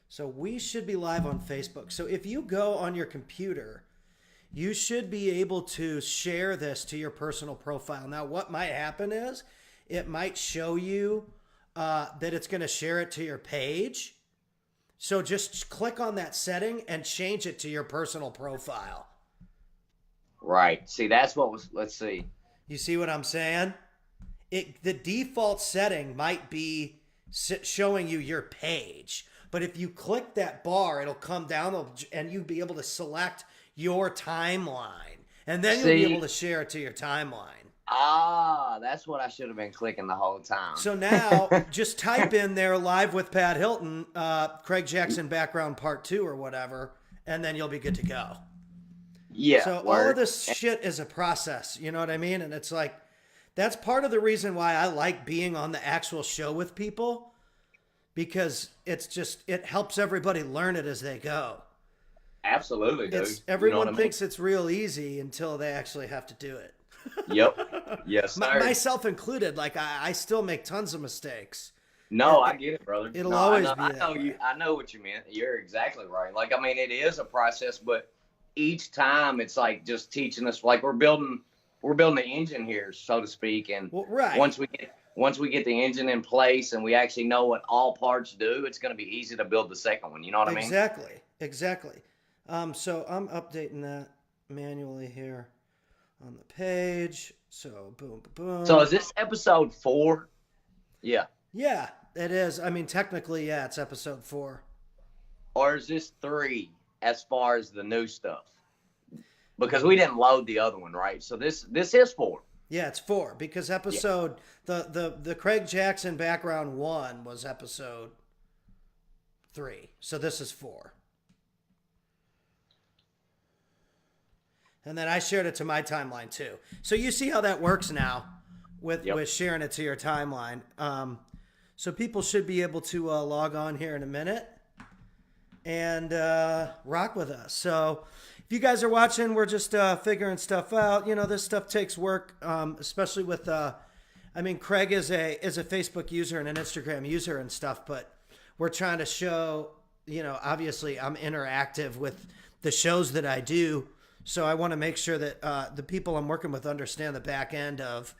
So we should be live on Facebook. So if you go on your computer, you should be able to share this to your personal profile. Now, what might happen is it might show you that it's going to share it to your page. So just click on that setting and change it to your personal profile. Right. See, that's what was, let's see. You see what I'm saying? The default setting might be showing you your page. But if you click that bar, it'll come down and you'll be able to select your timeline. And then you'll be able to share it to your timeline. Ah, that's what I should have been clicking the whole time. So now just type in there live with Pat Hilton, Craig Jackson background part 2 or whatever, and then you'll be good to go. Yeah. So all of this shit is a process. You know what I mean? And it's like, that's part of the reason why I like being on the actual show with people. Because it helps everybody learn it as they go. Absolutely, dude. Everyone thinks it's real easy until they actually have to do it. Yep. Yes, sir. Myself included. Like I still make tons of mistakes. No, I get it, brother. It'll always be. I know what you meant. You're exactly right. Like, I mean, it is a process, but each time it's like just teaching us. Like we're building the engine here, so to speak. And once we get the engine in place and we actually know what all parts do, it's going to be easy to build the second one. You know what I mean? Exactly. So I'm updating that manually here on the page. So boom. So is this episode 4? Yeah. Yeah, it is. I mean, technically, yeah, it's episode 4. Or is this 3 as far as the new stuff? Because we didn't load the other one, right? So this is 4. Yeah, it's 4 because the Craig Jackson background 1 was episode 3. So this is 4. And then I shared it to my timeline too. So you see how that works now with sharing it to your timeline. So people should be able to log on here in a minute and rock with us. So if you guys are watching, we're just figuring stuff out. You know, this stuff takes work, especially with, Craig is a Facebook user and an Instagram user and stuff, but we're trying to show, you know, obviously I'm interactive with the shows that I do. So I want to make sure that the people I'm working with understand the back end of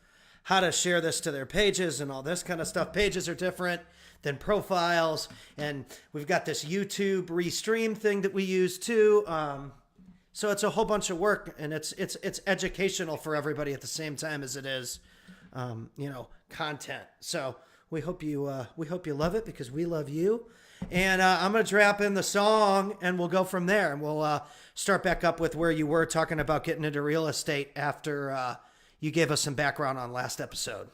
how to share this to their pages and all this kind of stuff. Pages are different than profiles. And we've got this YouTube restream thing that we use too. So it's a whole bunch of work, and it's educational for everybody at the same time as it is, content. So we hope you love it because we love you. And I'm gonna drop in the song, and we'll go from there, and we'll start back up with where you were talking about getting into real estate after you gave us some background on last episode.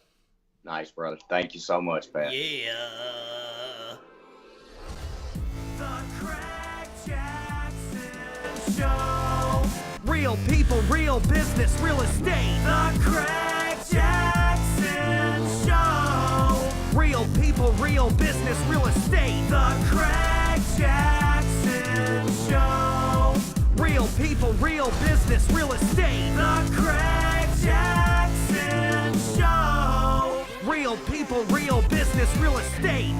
Nice, brother. Thank you so much, Pat. Yeah. The Craig Jackson Show. Real people, real business, real estate. The Craig Jackson Show. Real people, real business, real estate. The Craig Jackson Show. Real people, real business, real estate. The Craig Jackson Show. Real people, real business, real estate.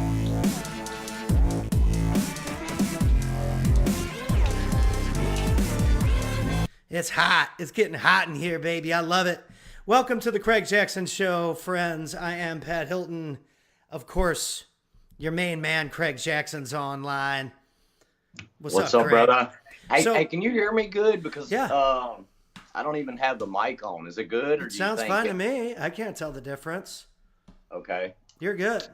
It's hot. It's getting hot in here, baby. I love it. Welcome to the Craig Jackson Show, friends. I am Pat Hilton. Of course, your main man, Craig Jackson's online. What's up, brother? Hey, can you hear me good? Because I don't even have the mic on. Is it good? Or it sounds fine to me. I can't tell the difference. Okay. You're good.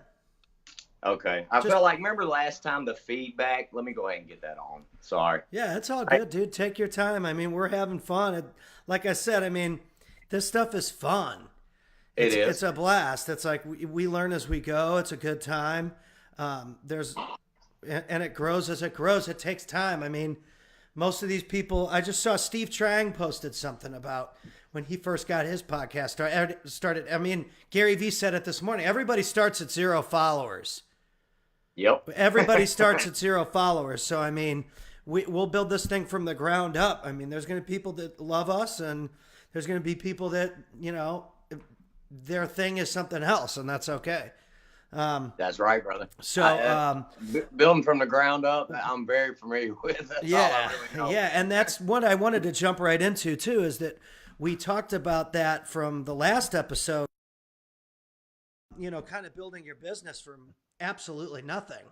Okay. I felt like, remember last time the feedback? Let me go ahead and get that on. Sorry. Yeah, it's all good, dude. Take your time. I mean, we're having fun. Like I said, I mean, this stuff is fun. It is. It's a blast. It's like we learn as we go. It's a good time. And it grows as it grows. It takes time. I mean, most of these people, I just saw Steve Trang posted something about when he first got his podcast started. I mean, Gary Vee said it this morning. Everybody starts at 0 followers. Yep. Everybody starts at 0 followers. So, I mean, we'll build this thing from the ground up. I mean, there's going to be people that love us, and there's going to be people that, you know, their thing is something else, and that's okay. That's right, brother. So building from the ground up, I'm very familiar with. That's all I really know. Yeah, and that's what I wanted to jump right into too, is that we talked about that from the last episode, you know, kind of building your business from absolutely nothing.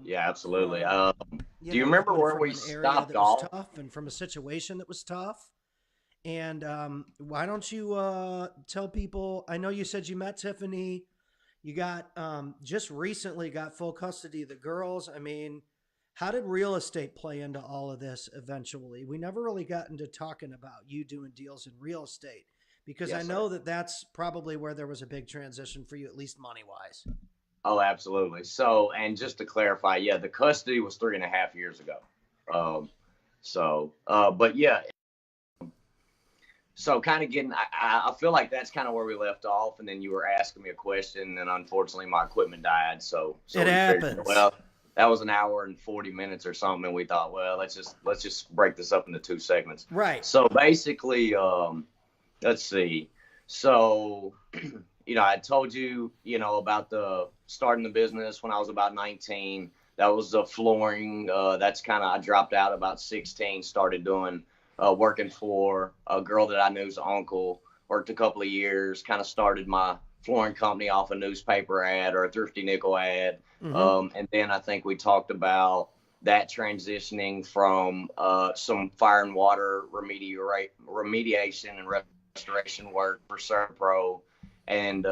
Yeah, absolutely. Do you know, remember where from we an area stopped that was off? tough and from a situation that was tough? And why don't you tell people? I know you said you met Tiffany. You got just recently got full custody of the girls. I mean, how did real estate play into all of this eventually? We never really got into talking about you doing deals in real estate, because I know that that's probably where there was a big transition for you, at least money wise. Oh, absolutely. So, and just to clarify, yeah, the custody was 3.5 years ago. But yeah, so kind of getting, I feel like that's kind of where we left off. And then you were asking me a question, and unfortunately my equipment died. So it happens. Figured, well, that was an hour and 40 minutes or something. And we thought, well, let's just break this up into 2 segments. Right. So basically, let's see. So, you know, I told you, you know, about the starting the business when I was about 19. That was the flooring. That's kind of, I dropped out about 16, started doing, working for a girl that I knew's uncle, worked a couple of years, kind of started my flooring company off a newspaper ad or a Thrifty Nickel ad. And then I think we talked about that transitioning from some fire and water remediation and restoration work for Serpro. And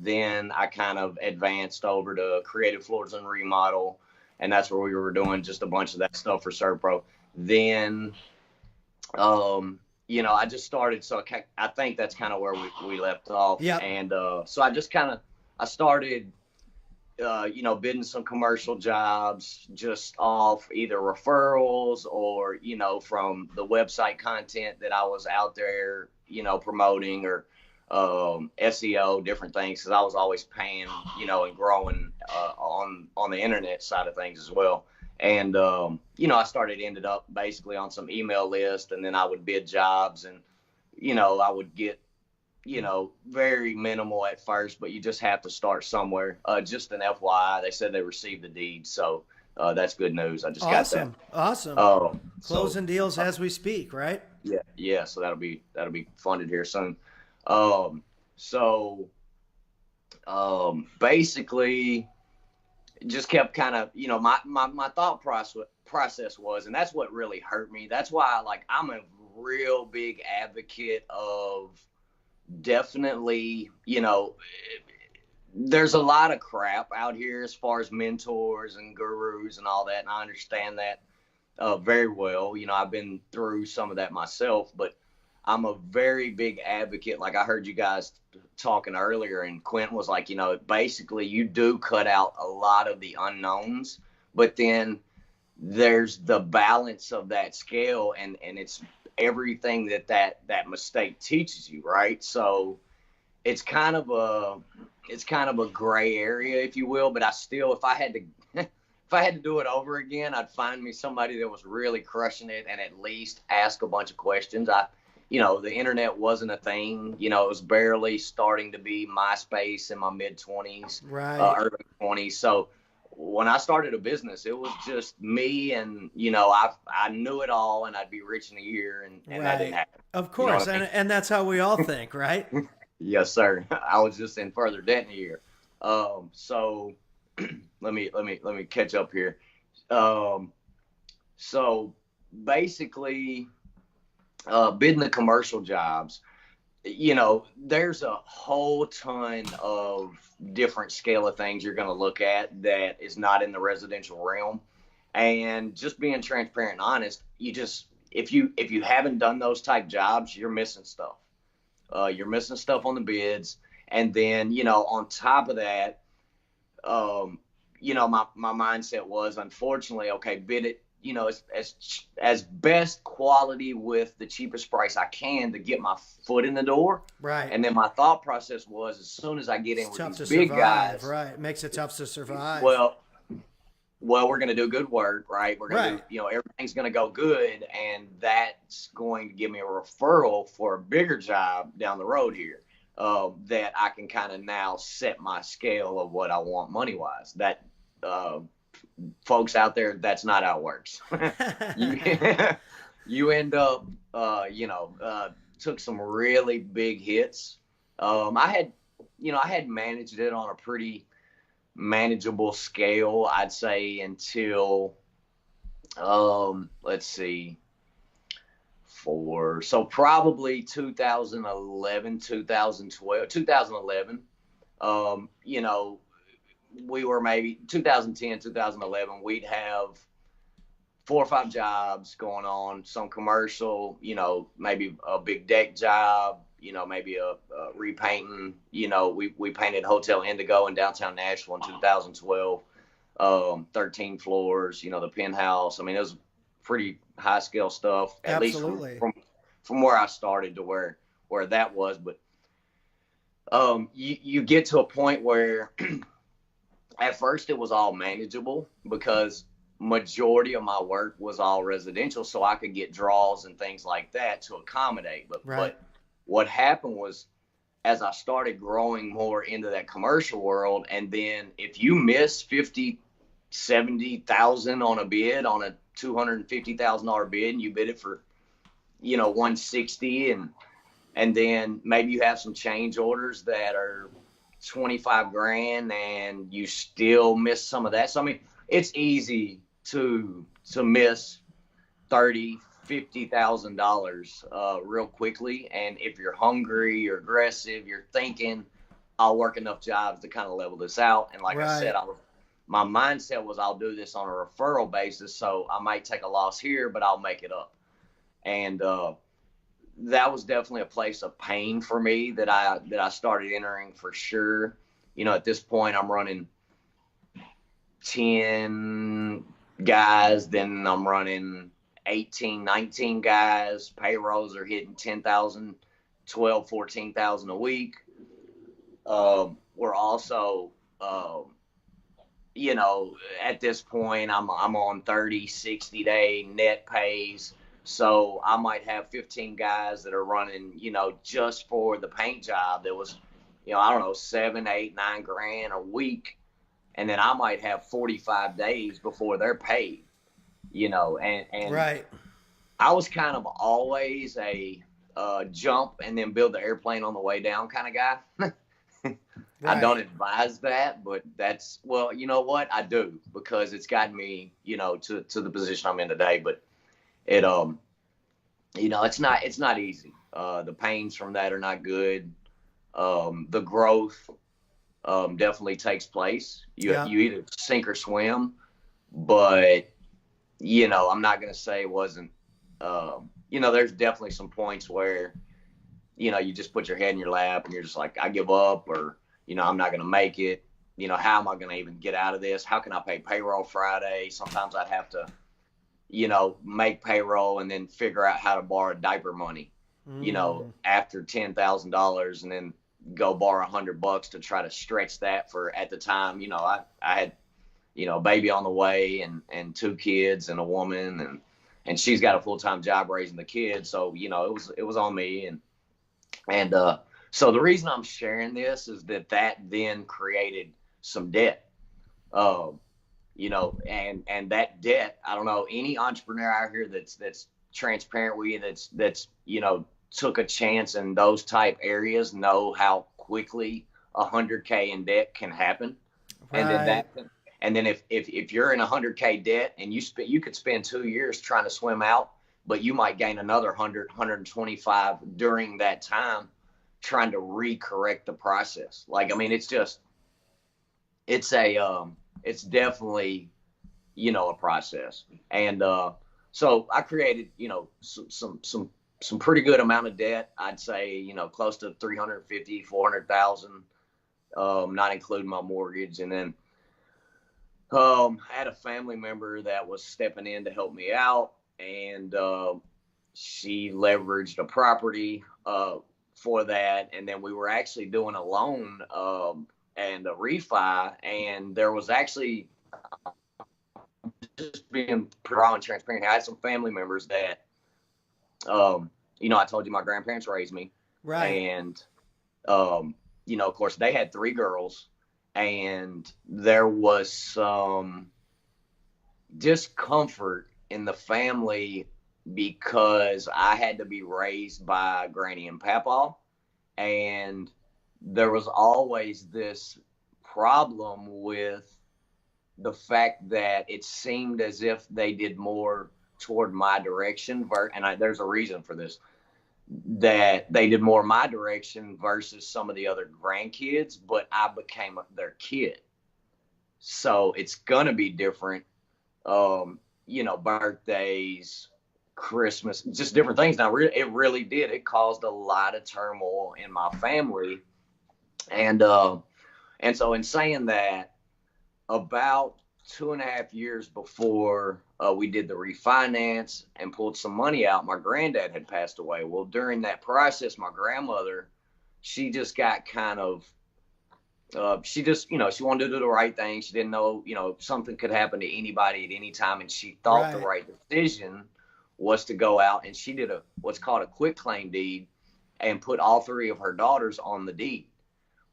then I kind of advanced over to creative floors and remodel. And that's where we were doing just a bunch of that stuff for Serpro. Then, you know, I just started. So I think that's kind of where we left off. Yeah. And so I just I started, you know, bidding some commercial jobs just off either referrals or, you know, from the website content that I was out there, you know, promoting, or SEO, different things, because I was always paying, you know, and growing on the internet side of things as well. And you know, I ended up basically on some email list, and then I would bid jobs, and you know, I would get, you know, very minimal at first, but you just have to start somewhere. Just an FYI, they said they received the deed, so that's good news. I just got that. Awesome. Closing deals as we speak, right? Yeah. So that'll be funded here soon. Basically just kept kind of, you know, my thought process was, and that's what really hurt me. That's why, like, I'm a real big advocate of definitely, you know, there's a lot of crap out here as far as mentors and gurus and all that. And I understand that very well. You know, I've been through some of that myself, but I'm a very big advocate. Like I heard you guys talking earlier, and Quentin was like, you know, basically you do cut out a lot of the unknowns, but then there's the balance of that scale, and it's everything that mistake teaches you, right? So it's kind of a gray area, if you will. But I still, if I had to do it over again, I'd find me somebody that was really crushing it and at least ask a bunch of questions. You know, the internet wasn't a thing. You know, it was barely starting to be MySpace in my mid-20s, right, early 20s. So when I started a business, it was just me, and, you know, I knew it all, and I'd be rich in a year, and right. That didn't happen. Of course, you know and that's how we all think, right? Yes, sir. I was just in further debt in a year. So let me catch up here. So basically, bidding the commercial jobs, you know, there's a whole ton of different scale of things you're going to look at that is not in the residential realm. And just being transparent and honest, you just, if you haven't done those type jobs, you're missing stuff. You're missing stuff on the bids. And then, you know, on top of that, you know, my mindset was, unfortunately, okay, bid it, you know, as best quality with the cheapest price I can to get my foot in the door. Right. And then my thought process was, as soon as I get in it's with these big guys, right, it makes it tough to survive. Well, we're going to do good work, right? We're going to do, you know, everything's going to go good, and that's going to give me a referral for a bigger job down the road here. that I can kind of now set my scale of what I want money wise. That folks out there, that's not how it works. You end up, took some really big hits. I had managed it on a pretty manageable scale, I'd say, until, let's see, so probably 2011, 2012, 2011, we were maybe 2010, 2011, we'd have 4 or 5 jobs going on, some commercial, maybe a big deck job, maybe a repainting, we painted Hotel Indigo in downtown Nashville in 2012, 13 floors, the penthouse. I mean, it was pretty high scale stuff, at Absolutely. least from where I started to where that was. But you get to a point where at first it was all manageable because majority of my work was all residential, so I could get draws and things like that to accommodate. But what happened was, as I started growing more into that commercial world, and then if you miss 50, 70,000 on a bid, on a $250,000 bid, and you bid it for, 160, and then maybe you have some change orders that are 25 grand and you still miss some of that. So, I mean, it's easy to miss $50,000 real quickly. And if you're hungry, you're aggressive, you're thinking, I'll work enough jobs to kind of level this out. And like I said, my mindset was I'll do this on a referral basis. So I might take a loss here, but I'll make it up. And that was definitely a place of pain for me that I started entering for sure. At this point I'm running 10 guys, then I'm running 18, 19 guys. Payrolls are hitting 10,000, 12, 14,000 a week. We're also, at this point I'm on 30, 60 day net pays. So I might have 15 guys that are running, just for the paint job that was, I don't know, 7, 8, 9 grand a week. And then I might have 45 days before they're paid, and right. I was kind of always a jump and then build the airplane on the way down kind of guy. Right. I don't advise that, but that's, well, you know what? I do, because it's gotten me, to the position I'm in today. But it, it's not easy. The pains from that are not good. The growth definitely takes place. You either sink or swim, but I'm not going to say it wasn't, there's definitely some points where, you just put your head in your lap and you're just like, I give up, or, I'm not going to make it. How am I going to even get out of this? How can I pay payroll Friday? Sometimes I'd have to, make payroll and then figure out how to borrow diaper money, after $10,000, and then go borrow $100 to try to stretch that for, at the time, I had, a baby on the way and 2 kids and a woman, and she's got a full-time job raising the kids. So, it was on me. And so the reason I'm sharing this is that then created some debt, and that debt, I don't know, any entrepreneur out here that's transparent with you, that's, took a chance in those type areas, know how quickly $100K in debt can happen. Right. And then if you're in $100K debt and you could spend 2 years trying to swim out, but you might gain another 100, 125 during that time, trying to recorrect the process. Like, I mean, it's definitely, a process. And, so I created, some pretty good amount of debt. I'd say, close to 350, 400,000, not including my mortgage. And then, I had a family member that was stepping in to help me out, and, she leveraged a property, for that. And then we were actually doing a loan, and a refi, and there was actually, just being raw and transparent, I had some family members that, I told you my grandparents raised me. Right. And You know, of course, they had 3 girls, and there was some discomfort in the family because I had to be raised by Granny and Papa, and there was always this problem with the fact that it seemed as if they did more toward my direction, and there's a reason for this, that they did more my direction versus some of the other grandkids, but I became their kid. So it's going to be different, you know, birthdays, Christmas, just different things. Now, it really did. It caused a lot of turmoil in my family. And so in saying that, about 2.5 years before we did the refinance and pulled some money out, my granddad had passed away. Well, during that process, my grandmother, she just got kind of, she just, you know, she wanted to do the right thing. She didn't know, you know, something could happen to anybody at any time. And she thought the right decision was to go out, and she did what's called a quitclaim deed and put all 3 of her daughters on the deed.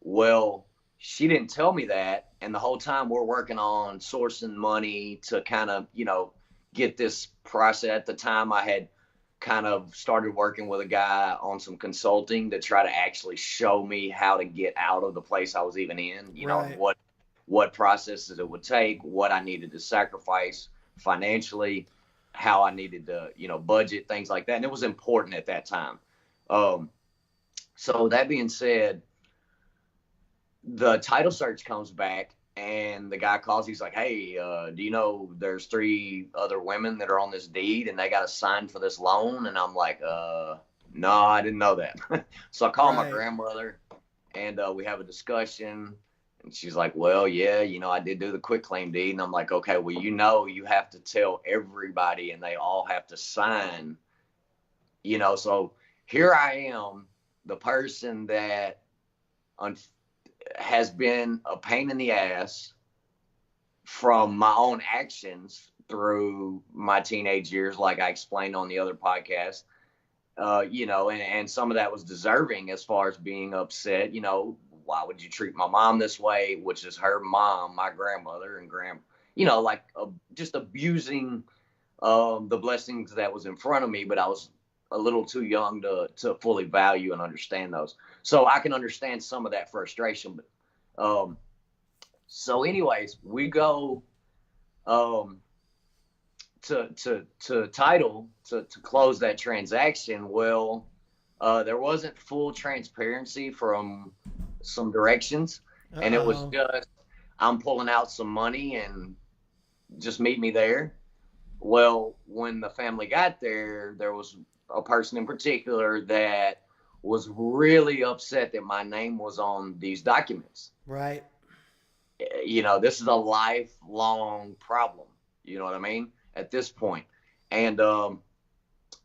Well, she didn't tell me that. And the whole time we're working on sourcing money to kind of, you know, get this process. At the time, I had kind of started working with a guy on some consulting to try to actually show me how to get out of the place I was even in, you know, what processes it would take, what I needed to sacrifice financially, how I needed to, you know, budget, things like that. And it was important at that time. So that being said, the title search comes back, and the guy calls. He's like, hey, do you know there's 3 other women that are on this deed and they got to sign for this loan? And I'm like, no, I didn't know that. So I call my grandmother, and we have a discussion. And she's like, well, yeah, you know, I did do the quitclaim deed. And I'm like, okay, well, you know, you have to tell everybody and they all have to sign, you know. So here I am, the person that has been a pain in the ass from my own actions through my teenage years, like I explained on the other podcast, you know, and some of that was deserving as far as being upset. You know, why would you treat my mom this way, which is her mom, my grandmother, and you know, like just abusing the blessings that was in front of me, but I was a little too young to fully value and understand those. So I can understand some of that frustration. But so anyways, we go to title to close that transaction. Well, there wasn't full transparency from some directions. And it was just, I'm pulling out some money and just meet me there. Well, when the family got there, there was a person in particular that was really upset that my name was on these documents. Right. You know, this is a lifelong problem. You know what I mean? At this point. And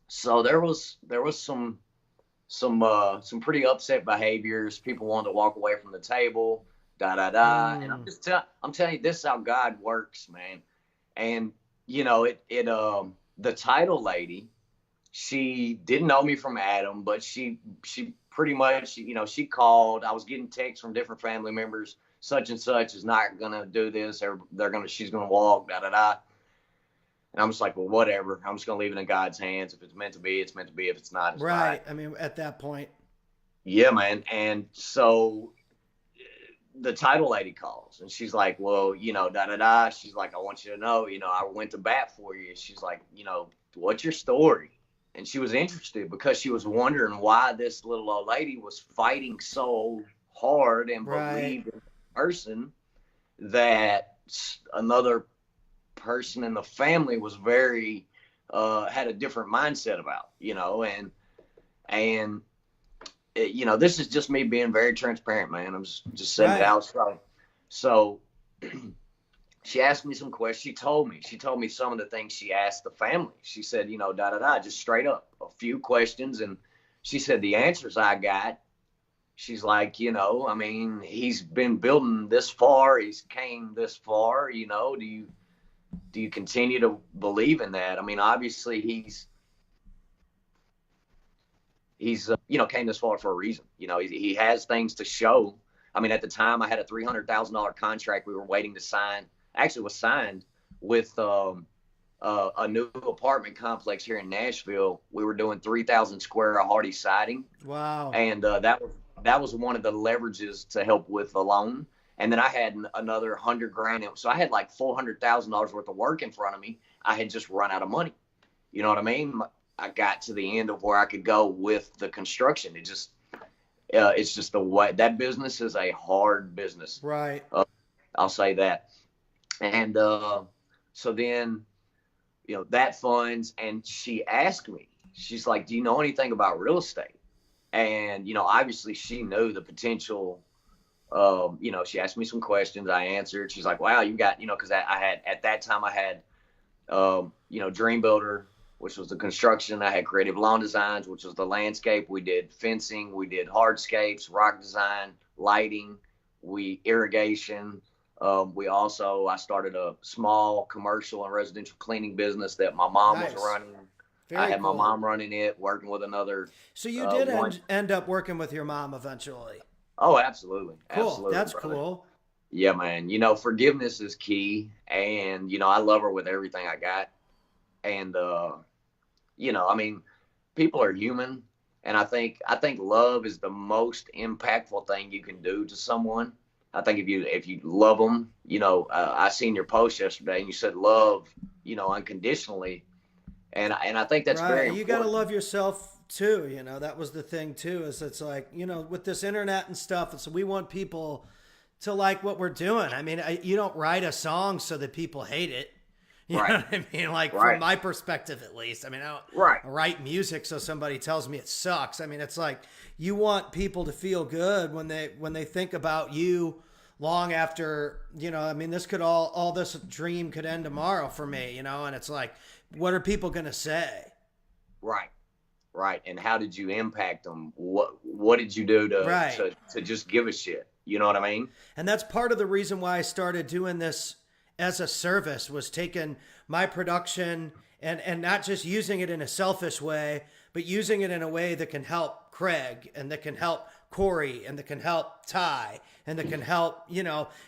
so there was some pretty upset behaviors. People wanted to walk away from the table, And I'm telling you, this is how God works, man. And you know, the title lady, she didn't know me from Adam, but she pretty much, you know, she called. I was getting texts from different family members. Such and such is not gonna do this, or she's gonna walk. And I'm just like, well, whatever. I'm just gonna leave it in God's hands. If it's meant to be, it's meant to be. If it's not, it's right. not. I mean, at that point. Yeah, man. And so the title lady calls, and she's like, well, you know, She's like, I want you to know, you know, I went to bat for you. She's like, you know, what's your story? And she was interested because she was wondering why this little old lady was fighting so hard and believed in a person that another person in the family was very had a different mindset about, you know. And you know, this is just me being very transparent, man. I'm just saying it out. So she asked me some questions. She told me some of the things she asked the family. She said, you know, just straight up a few questions. And she said, the answers I got, she's like, you know, I mean, he's been building this far. He's came this far, you know, do you continue to believe in that? I mean, obviously he's he's came this far for a reason. He has things to show. I mean, at the time I had a $300,000 contract we were waiting to sign. Actually was signed with a new apartment complex here in Nashville. We were doing 3,000 square of hardy siding. Wow. And that was one of the leverages to help with the loan. And then I had another $100,000. So I had like $400,000 worth of work in front of me. I had just run out of money. You know what I mean? I got to the end of where I could go with the construction. It's just the way that business is a hard business. Right. I'll say that. And so then, that funds, and she asked me, she's like, do you know anything about real estate? And, obviously she knew the potential. She asked me some questions. I answered. She's like, wow, you got, because at that time I had, Dream Builder, which was the construction. I had Creative Lawn Designs, which was the landscape. We did fencing. We did hardscapes, rock design, lighting, irrigation. I started a small commercial and residential cleaning business that my mom was running. I had my mom running it, working with another. So you did end up working with your mom eventually. Oh, absolutely. Cool. Absolutely, that's brother. Cool. Yeah, man. Forgiveness is key. And, I love her with everything I got. And, people are human. And I think love is the most impactful thing you can do to someone. I think if you love them, I seen your post yesterday and you said love, unconditionally. And I think that's very important. You got to love yourself too. That was the thing too, is it's like, with this internet and stuff, so we want people to like what we're doing. I mean, you don't write a song so that people hate it. You know what I mean? Like from my perspective, at least. I mean, I don't write music so somebody tells me it sucks. I mean, it's like you want people to feel good when they think about you long after, this dream could end tomorrow for me, and it's like, what are people going to say? Right. And how did you impact them? What did you do to just give a shit? You know what I mean? And that's part of the reason why I started doing this as a service, was taking my production and not just using it in a selfish way, but using it in a way that can help Craig and that can help Corey and that can help Ty and that can help,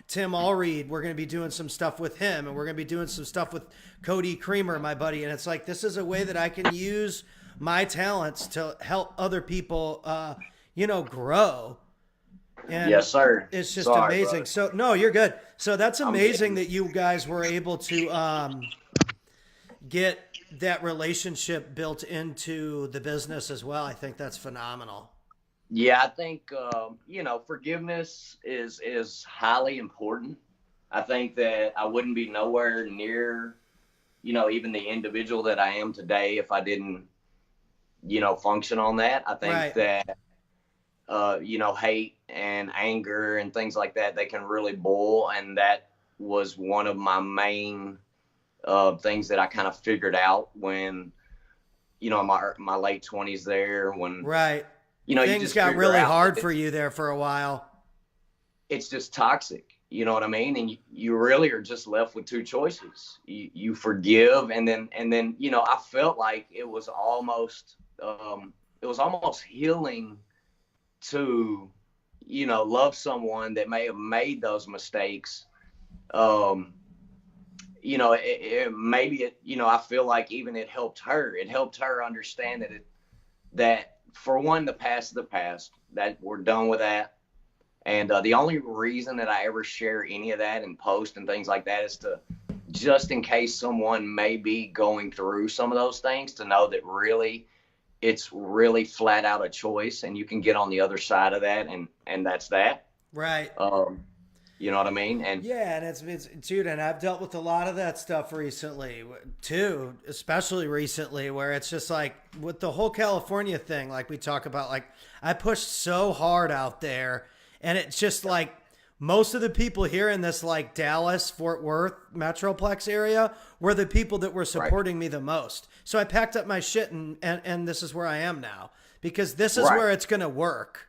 Tim Allreed. We're going to be doing some stuff with him, and we're going to be doing some stuff with Cody Creamer, my buddy. And it's like, this is a way that I can use my talents to help other people, grow. And yes, sir. It's just amazing. Brother. So no, you're good. So that's amazing that you guys were able to get that relationship built into the business as well. I think that's phenomenal. Yeah, I think forgiveness is highly important. I think that I wouldn't be nowhere near, even the individual that I am today if I didn't, function on that. I think that hate and anger and things like that, they can really boil. And that was one of my main things that I kind of figured out when, my late 20s there, when things got really hard for you there for a while. It's just toxic. You know what I mean? And you really are just left with two choices. You forgive, and then I felt like it was almost healing to, love someone that may have made those mistakes. I feel like even it helped her. It helped her understand that for one, the past is the past, that we're done with that. And the only reason that I ever share any of that and post and things like that is to, just in case someone may be going through some of those things, to know that really, it's really flat out a choice, and you can get on the other side of that, and that's that. Right. You know what I mean? And yeah, and it's dude, and I've dealt with a lot of that stuff recently too, especially recently, where it's just like with the whole California thing, like we talk about, like I pushed so hard out there, and it's just like most of the people here in this like Dallas, Fort Worth Metroplex area were the people that were supporting me the most. So I packed up my shit and this is where I am now, because this is where it's going to work.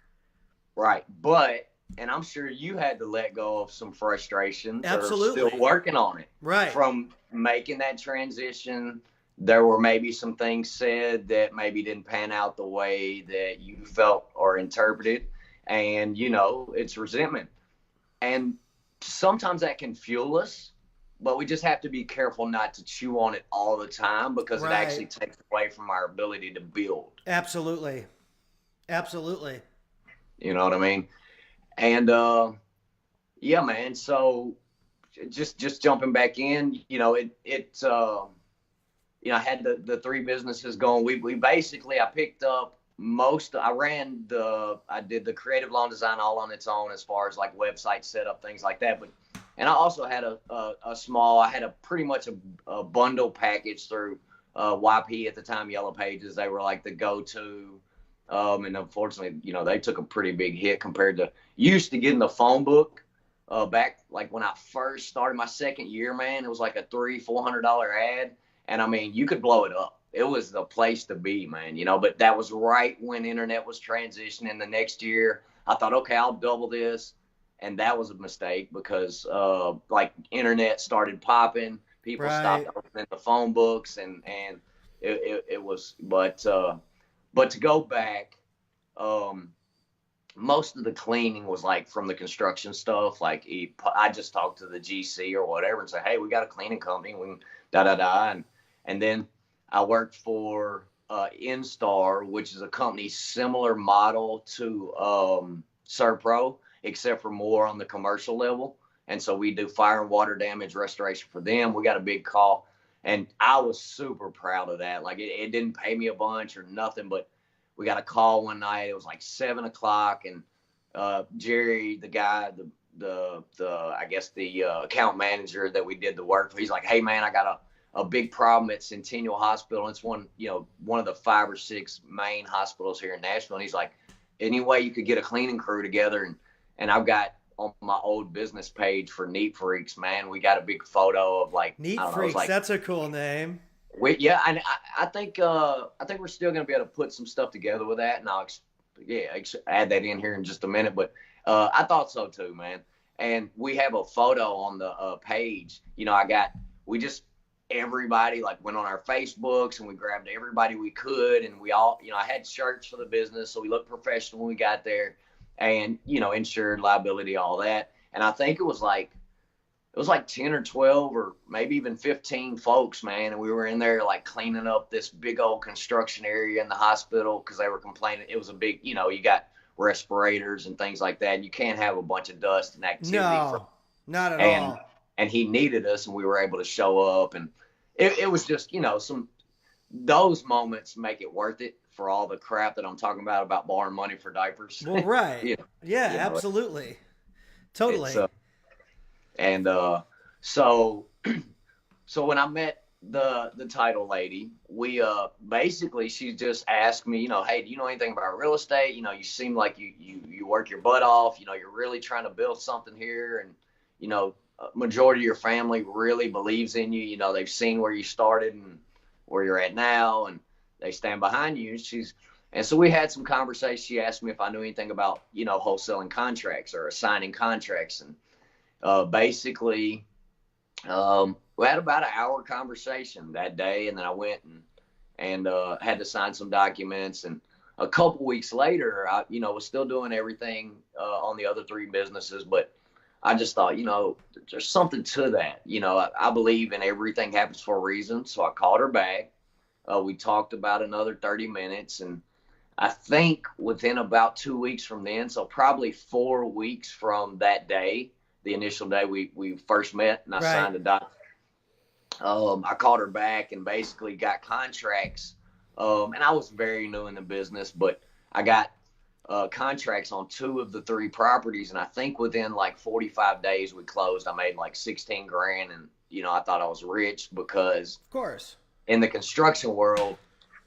Right. But, and I'm sure you had to let go of some frustration. Absolutely. Still working on it. Right. From making that transition there were maybe some things said that maybe didn't pan out the way that you felt or interpreted. And, you know, it's resentment. And sometimes that can fuel us, but we just have to be careful not to chew on it all the time, because it actually takes away from our ability to build. Absolutely. Absolutely. You know what I mean? And, yeah, man. So just jumping back in, you know, you know, I had the three businesses going. We basically, I picked up I did the creative lawn design all on its own, as far as like website setup, things like that. And I also had I had a pretty much a bundle package through YP at the time, Yellow Pages. They were like the go-to. And unfortunately, you know, they took a pretty big hit compared to used to getting the phone book back like when I first started my second year, man. It was like a $300-400 ad. And I mean, you could blow it up. It was the place to be, man, you know, but that was right when internet was transitioning. The next year, I thought, okay, I'll double this. And that was a mistake, because like internet started popping. People stopped opening the phone books, and it was, but to go back, most of the cleaning was like from the construction stuff. Like I just talked to the GC or whatever and say, hey, we got a cleaning company. We can da-da-da. And then I worked for Instar, which is a company similar model to Serpro, except for more on the commercial level. And so we do fire and water damage restoration for them. We got a big call, and I was super proud of that. Like it didn't pay me a bunch or nothing, but we got a call one night. It was like 7:00, and Jerry, the guy, the I guess the account manager that we did the work for, he's like, hey man, I got a big problem at Centennial Hospital. It's one of the 5 or 6 main hospitals here in Nashville. And he's like, any way you could get a cleaning crew together? And I've got on my old business page for Neat Freaks, man, we got a big photo of like Neat Freaks. Like, that's a cool name. And I think we're still gonna be able to put some stuff together with that, and I'll add that in here in just a minute. But I thought so too, man. And we have a photo on the page. You know, everybody like went on our Facebooks, and we grabbed everybody we could, and we all, you know, I had shirts for the business, so we looked professional when we got there, and, you know, insured, liability, all that. And I think it was like 10 or 12 or maybe even 15 folks, man. And we were in there like cleaning up this big old construction area in the hospital, because they were complaining. It was a big, you know, you got respirators and things like that. And you can't have a bunch of dust and activity. No, not at all. And he needed us, and we were able to show up. And it was just, you know, those moments make it worth it for all the crap that I'm talking about borrowing money for diapers. Well, right. Yeah, absolutely. Totally. So when I met the title lady, we basically, she just asked me, you know, hey, do you know anything about real estate? You know, you seem like you work your butt off. You know, you're really trying to build something here, and, you know, majority of your family really believes in you. You know, they've seen where you started and where you're at now, and they stand behind you. And so we had some conversations. She asked me if I knew anything about, you know, wholesaling contracts or assigning contracts. And basically, we had about an hour conversation that day. And then I went and had to sign some documents. And a couple weeks later, I, you know, was still doing everything on the other 3 businesses. But I just thought, you know, there's something to that. You know, I believe in everything happens for a reason. So I called her back. We talked about another 30 minutes. And I think within about 2 weeks from then, so probably 4 weeks from that day, the initial day we first met, and I signed a doc. I called her back and basically got contracts. And I was very new in the business, but I got contracts on 2 of the 3 properties. And I think within like 45 days we closed. I made like 16 grand. And, you know, I thought I was rich, because of course in the construction world,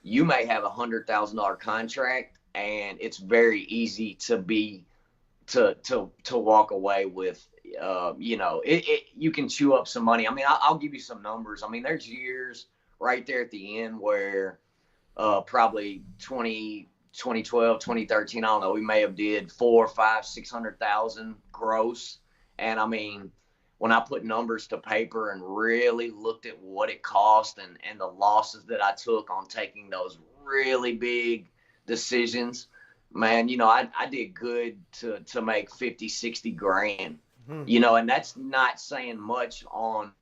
you may have $100,000 contract, and it's very easy to walk away with, you know, you can chew up some money. I mean, I'll give you some numbers. I mean, there's years right there at the end where probably 2012, 2013, I don't know, we may have did 400,000, 500,000, 600,000 gross. And I mean, when I put numbers to paper and really looked at what it cost and the losses that I took on taking those really big decisions, man, I did good to make 50, 60 grand, and that's not saying much on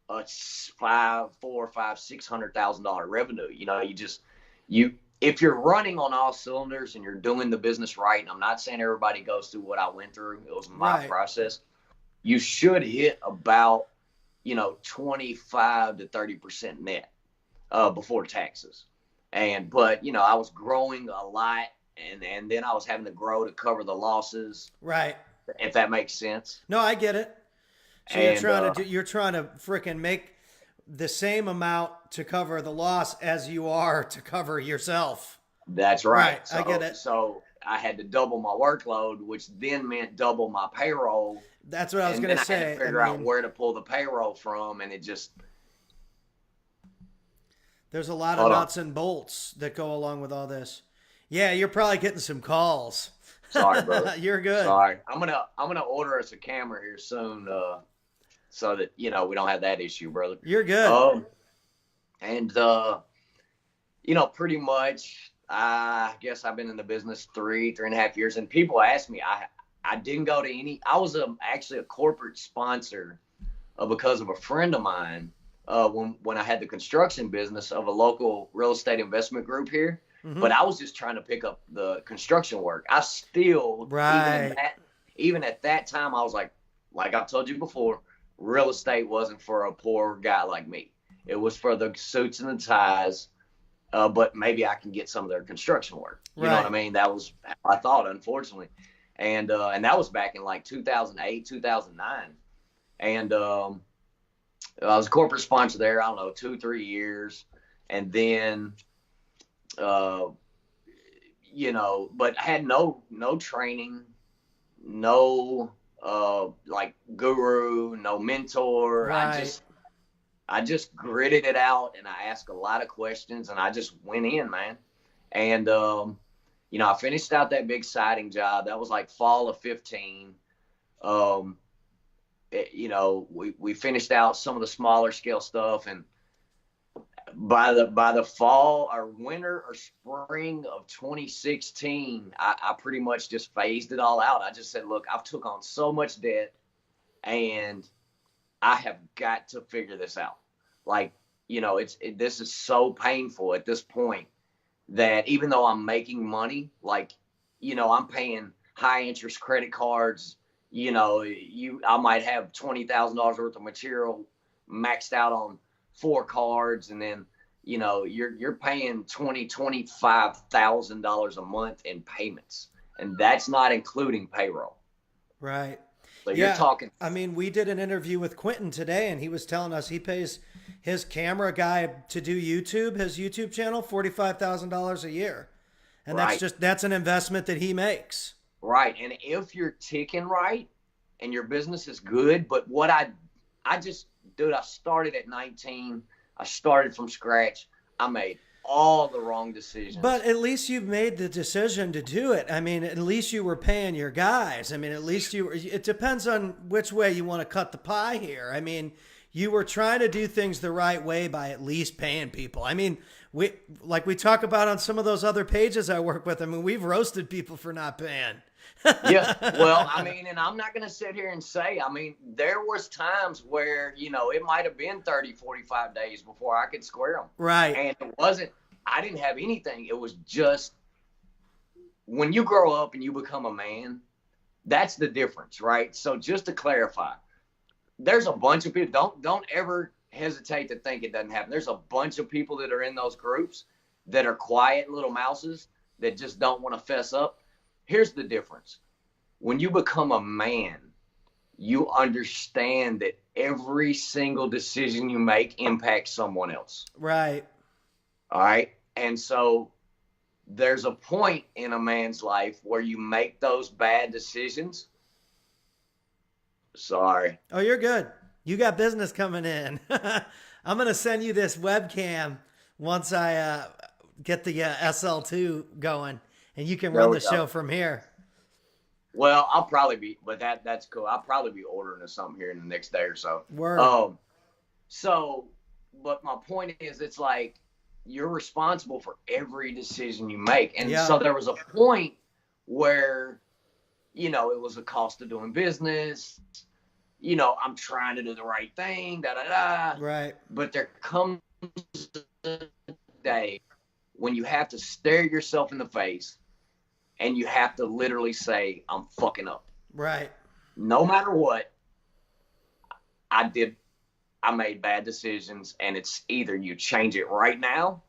a $600,000 revenue. If you're running on all cylinders and you're doing the business right, and I'm not saying everybody goes through what I went through, it was my process. You should hit about, 25 to 30% net before taxes. But I was growing a lot, and then I was having to grow to cover the losses. Right. If that makes sense. No, I get it. So you're trying to freaking make the same amount to cover the loss as you are to cover yourself. That's right. So, I get it. So I had to double my workload, which then meant double my payroll. That's what I was going to say. I had to figure out where to pull the payroll from, and it just. There's a lot of nuts and bolts that go along with all this. Yeah, you're probably getting some calls. Sorry, brother. You're good. Sorry. I'm gonna order us a camera here soon, so that we don't have that issue, brother. You're good. Pretty much, I guess I've been in the business 3.5 years, and people ask me, I didn't go to any. I was actually a corporate sponsor because of a friend of mine when I had the construction business of a local real estate investment group here. Mm-hmm. But I was just trying to pick up the construction work. I still, even at that time, I was like I've told you before, real estate wasn't for a poor guy like me. It was for the suits and the ties, but maybe I can get some of their construction work. You know what I mean? That was how I thought, unfortunately. And that was back in like 2008, 2009. And I was a corporate sponsor there, I don't know, 2-3 years. And then, but I had no training, no like guru, no mentor. Right. I just gritted it out, and I asked a lot of questions, and I just went in, man. And I finished out that big siding job. That was like fall of 15. We finished out some of the smaller scale stuff, and by the fall or winter or spring of 2016, I pretty much just phased it all out. I just said, look, I've took on so much debt, and I have got to figure this out. Like, this is so painful at this point that even though I'm making money, like, I'm paying high interest credit cards, I might have $20,000 worth of material maxed out on 4 cards, and then you're paying $25,000 a month in payments, and that's not including payroll. Right. So you're talking. I mean, we did an interview with Quentin today, and he was telling us he pays his camera guy to do YouTube, his YouTube channel, $45,000 a year, and that's an investment that he makes. Right, and if you're ticking right, and your business is good, but what I started at 19. I started from scratch. I made all the wrong decisions. But at least you've made the decision to do it. I mean, at least you were paying your guys. I mean, at least it depends on which way you want to cut the pie here. I mean, you were trying to do things the right way by at least paying people. I mean, we talk about on some of those other pages I work with. I mean, we've roasted people for not paying. Yeah. Well, I mean, and I'm not going to sit here and say, I mean, there was times where, it might have been 30, 45 days before I could square them. Right. And I didn't have anything. It was just, when you grow up and you become a man, that's the difference, right? So just to clarify, there's a bunch of people, don't ever hesitate to think it doesn't happen. There's a bunch of people that are in those groups that are quiet little mouses that just don't want to fess up. Here's the difference. When you become a man, you understand that every single decision you make impacts someone else. Right. All right. And so there's a point in a man's life where you make those bad decisions. Sorry. Oh, you're good. You got business coming in. I'm going to send you this webcam once I get the SL2 going. And you can run the show from here. Well, I'll probably be, but that's cool. I'll probably be ordering something here in the next day or so. Word. So, but my point is, it's like you're responsible for every decision you make. And so there was a point where, it was a cost of doing business. I'm trying to do the right thing, Right. But there comes a day when you have to stare yourself in the face and you have to literally say, I'm fucking up. Right. No matter what, I made bad decisions, and it's either you change it right now,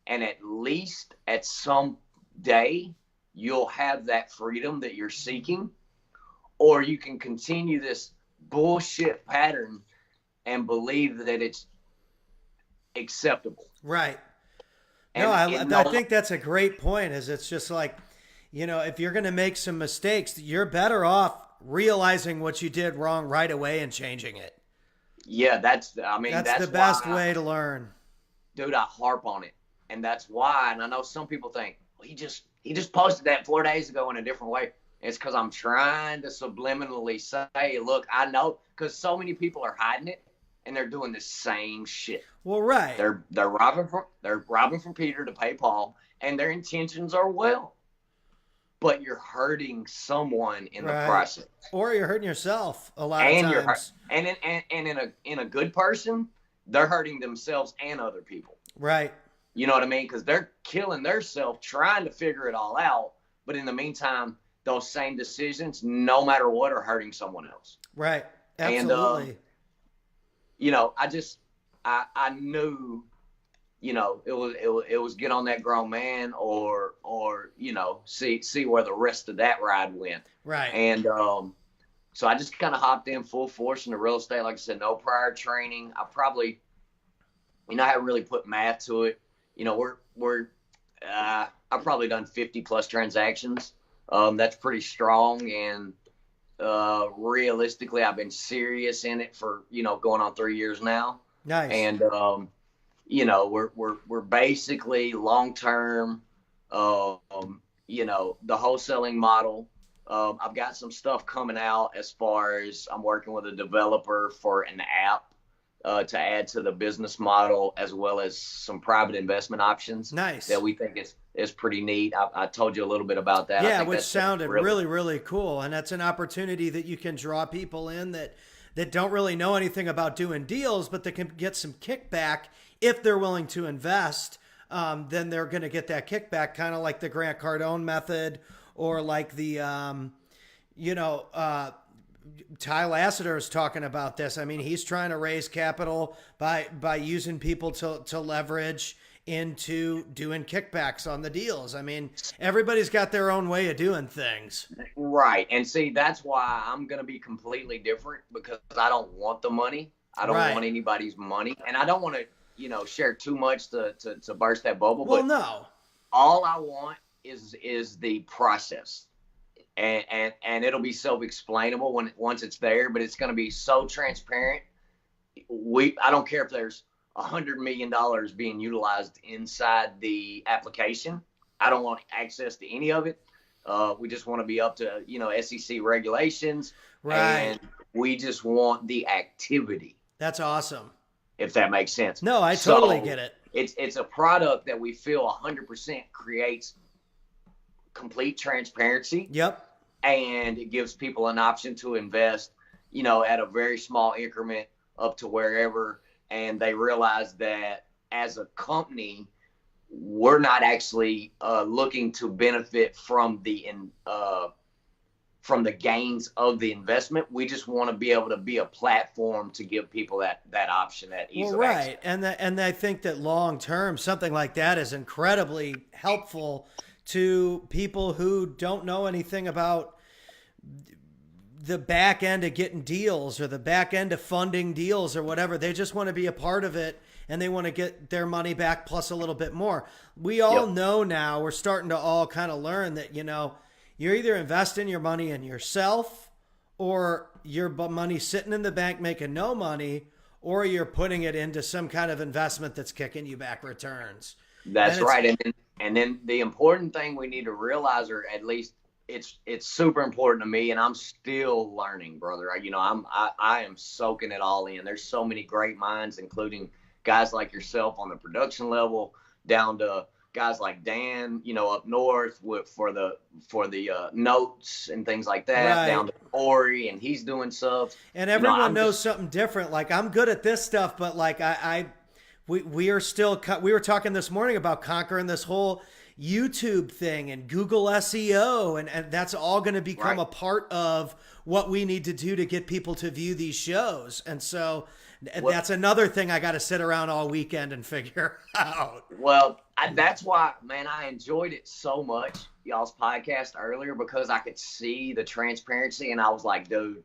and at least at some day you'll have that freedom that you're seeking, or you can continue this bullshit pattern and believe that it's acceptable. Right. I think that's a great point. It's just like, if you're going to make some mistakes, you're better off realizing what you did wrong right away and changing it. Yeah, that's the best way to learn. Dude, I harp on it. And that's why, and I know some people think, well, he just posted that 4 days ago in a different way. It's because I'm trying to subliminally say, look, I know, because so many people are hiding it and they're doing the same shit. Well, right. They're robbing from Peter to pay Paul, and their intentions are well. But you're hurting someone in the process, or you're hurting yourself a lot of times. And in a good person, they're hurting themselves and other people. Right. You know what I mean? Because they're killing themselves trying to figure it all out. But in the meantime, those same decisions, no matter what, are hurting someone else. Right. Absolutely. And I knew. It was get on that grown man or see where the rest of that ride went. Right. And so I just kind of hopped in full force into real estate. Like I said, no prior training. I probably, I haven't really put math to it. I've probably done 50 plus transactions. That's pretty strong. And realistically, I've been serious in it for, going on 3 years now. Nice. And, we're basically long-term, the wholesaling model. I've got some stuff coming out as far as I'm working with a developer for an app to add to the business model, as well as some private investment options. Nice. That we think is pretty neat. I told you a little bit about that. Yeah, which sounded really, really cool. And that's an opportunity that you can draw people in that don't really know anything about doing deals, but they can get some kickback. If they're willing to invest, then they're going to get that kickback, kind of like the Grant Cardone method, or like the, Ty Lassiter is talking about this. I mean, he's trying to raise capital by using people to leverage into doing kickbacks on the deals. I mean, everybody's got their own way of doing things. Right. And see, that's why I'm going to be completely different, because I don't want the money. I don't want anybody's money. And I don't want to, share too much to burst that bubble. Well, but no. All I want is the process. And it'll be self-explainable once it's there, but it's going to be so transparent. I don't care if there's $100 million being utilized inside the application. I don't want access to any of it. We just want to be up to, SEC regulations. Right. And we just want the activity. That's awesome. If that makes sense. No, I totally get it. It's a product that we feel 100% creates complete transparency. Yep. And it gives people an option to invest, at a very small increment up to wherever. And they realize that as a company, we're not actually looking to benefit from the gains of the investment. We just want to be able to be a platform to give people that option, that ease of access. And I think that long term, something like that is incredibly helpful to people who don't know anything about the back end of getting deals or the back end of funding deals or whatever. They just want to be a part of it, and they want to get their money back plus a little bit more. We all know now, we're starting to all kind of learn that, you're either investing your money in yourself, or your money sitting in the bank making no money, or you're putting it into some kind of investment that's kicking you back returns. That's right. And then the important thing we need to realize, or at least it's super important to me, and I'm still learning, brother. I am soaking it all in. There's so many great minds, including guys like yourself on the production level, down to guys like Dan, up north for the notes and things like that, right, down to Corey, and he's doing stuff. And everyone knows something different. Like, I'm good at this stuff, but like we are still. We were talking this morning about conquering this whole YouTube thing and Google SEO, and that's all going to become a part of what we need to do to get people to view these shows. And so that's another thing I got to sit around all weekend and figure out. Well, that's why, man, I enjoyed it so much, y'all's podcast earlier, because I could see the transparency, and I was like, dude,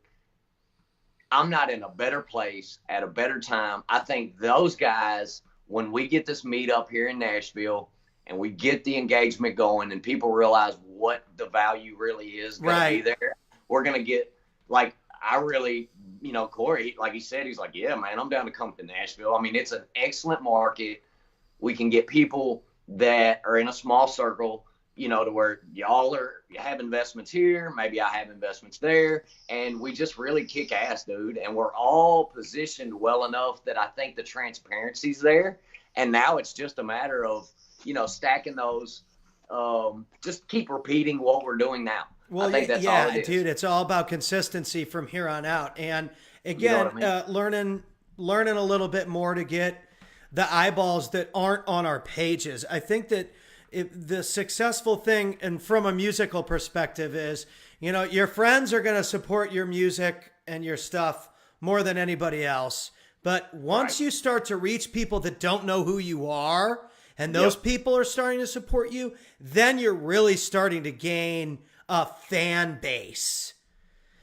I'm not in a better place at a better time. I think those guys, when we get this meet up here in Nashville and we get the engagement going and people realize what the value really is going to be there, we're going to get, like, I really, Corey, like he said, he's like, yeah, man, I'm down to come to Nashville. I mean, it's an excellent market. We can get people that are in a small circle, to where you have investments here, maybe I have investments there, and we just really kick ass, dude. And we're all positioned well enough that I think the transparency's there. And now it's just a matter of, stacking those, just keep repeating what we're doing now. Well, I think that's all it is. Dude, it's all about consistency from here on out. And again, learning a little bit more to get the eyeballs that aren't on our pages. I think that the successful thing, and from a musical perspective, is, your friends are going to support your music and your stuff more than anybody else. But once you start to reach people that don't know who you are, and those people are starting to support you, then you're really starting to gain a fan base.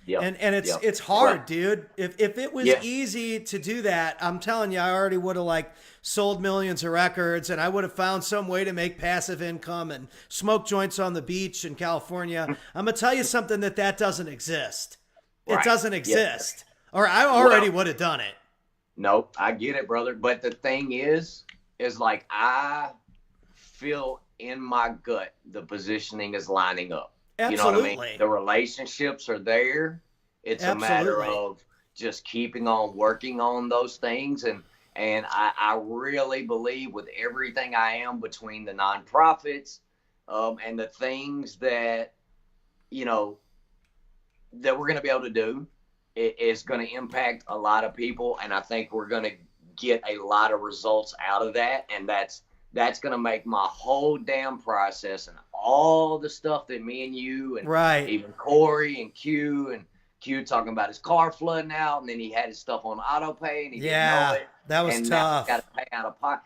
And it's hard, dude. If it was easy to do that, I'm telling you, I already would have sold millions of records, and I would have found some way to make passive income and smoke joints on the beach in California. I'm gonna tell you something that doesn't exist. It doesn't exist, or I already would have done it. Nope, I get it, brother. But the thing is like, I feel in my gut the positioning is lining up. Absolutely. You know what I mean? The relationships are there. It's a matter of just keeping on working on those things. And I really believe with everything I am, between the nonprofits and the things that, that we're going to be able to do, it is going to impact a lot of people. And I think we're going to get a lot of results out of that. And that's going to make my whole damn process and all the stuff that me and you and even Corey and Q talking about his car flooding out, and then he had his stuff on auto pay and he didn't know it. That was tough. Got to pay out of pocket.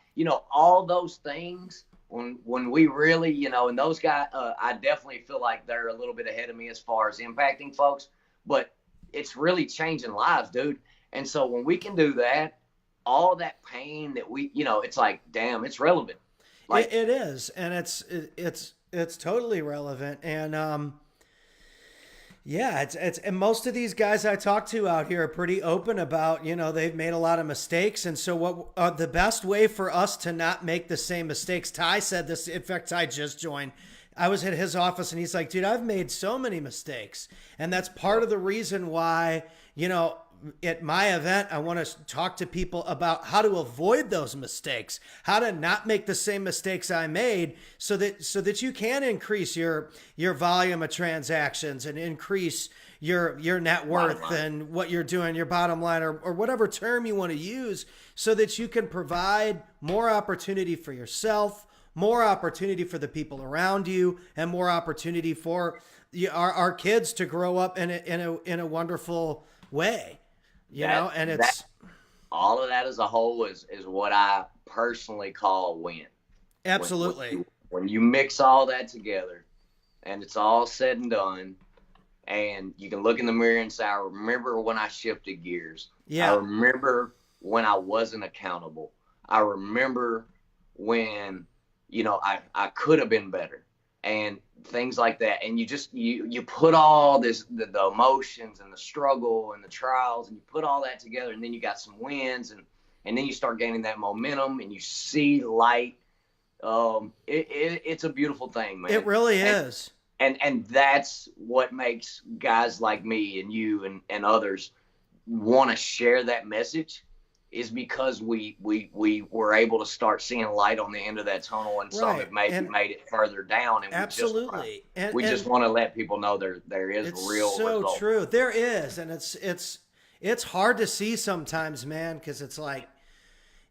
All those things, when we really, and those guys, I definitely feel like they're a little bit ahead of me as far as impacting folks, but it's really changing lives, dude. And so when we can do that, all that pain that we, it's like, damn, it's relevant. Like, it is. And it's totally relevant. And, and most of these guys I talk to out here are pretty open about, they've made a lot of mistakes. And so what the best way for us to not make the same mistakes, Ty said this, in fact, Ty just joined. I was at his office and he's like, dude, I've made so many mistakes. And that's part of the reason why, at my event, I want to talk to people about how to avoid those mistakes, how to not make the same mistakes I made, so that you can increase your volume of transactions and increase your net worth and what you're doing, your bottom line, or whatever term you want to use, so that you can provide more opportunity for yourself, more opportunity for the people around you, and more opportunity for our kids to grow up in a wonderful way. And it's all of that as a whole is what I personally call win. Absolutely. When you mix all that together and it's all said and done, and you can look in the mirror and say, I remember when I shifted gears. I remember when I wasn't accountable. I remember when, I could have been better, and things like that. And you put all this, the emotions and the struggle and the trials, and you put all that together, and then you got some wins, and then you start gaining that momentum and you see light. It's a beautiful thing, man. It really is. And that's what makes guys like me and you and others want to share that message, is because we were able to start seeing light on the end of that tunnel, and some have maybe made it further down. And absolutely, we just want to let people know there is real so result. True, there is, and it's hard to see sometimes, man, because it's like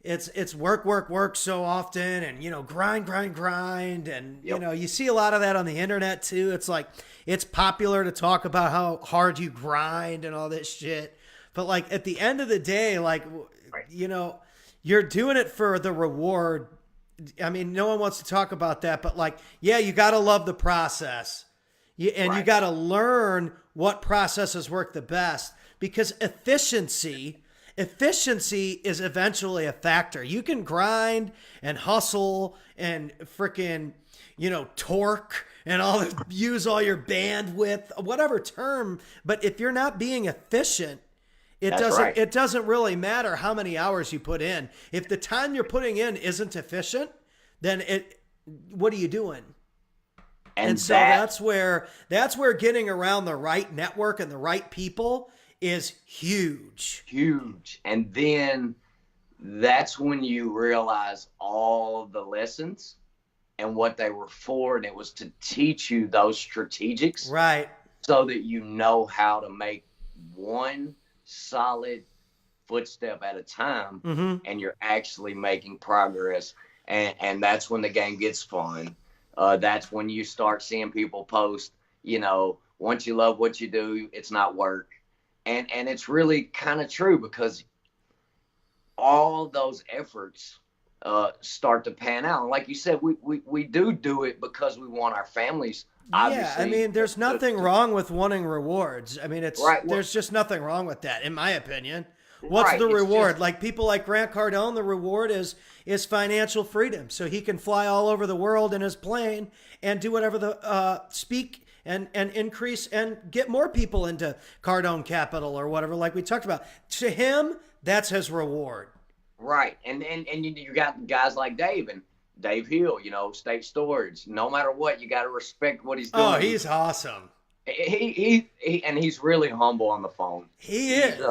it's work so often, and grind, and you see a lot of that on the internet too. It's like it's popular to talk about how hard you grind and all this shit, but like at the end of the day, like you're doing it for the reward. I mean, no one wants to talk about that, but like, yeah, you got to love the process, you got to learn what processes work the best, because efficiency is eventually a factor. You can grind and hustle and freaking, torque and use all your bandwidth, whatever term. But if you're not being efficient, it doesn't really matter how many hours you put in. If the time you're putting in isn't efficient, then what are you doing? And so that's where getting around the right network and the right people is huge. And then that's when you realize all the lessons and what they were for, and it was to teach you those strategics, right? So that you know how to make one solid footstep at a time, and you're actually making progress. And that's when the game gets fun. That's when you start seeing people post, once you love what you do, it's not work. And it's really kind of true, because all those efforts start to pan out. And like you said, we do it because we want our families. Yeah, I mean, there's nothing wrong with wanting rewards. I mean, there's just nothing wrong with that, in my opinion. What's the reward? Like people like Grant Cardone, the reward is financial freedom. So he can fly all over the world in his plane and do whatever speak and increase and get more people into Cardone Capital or whatever, like we talked about. To him, that's his reward. Right. And you got guys like Dave Hill, State Storage. No matter what, you got to respect what he's doing. Oh, he's awesome. And he's really humble on the phone. He is.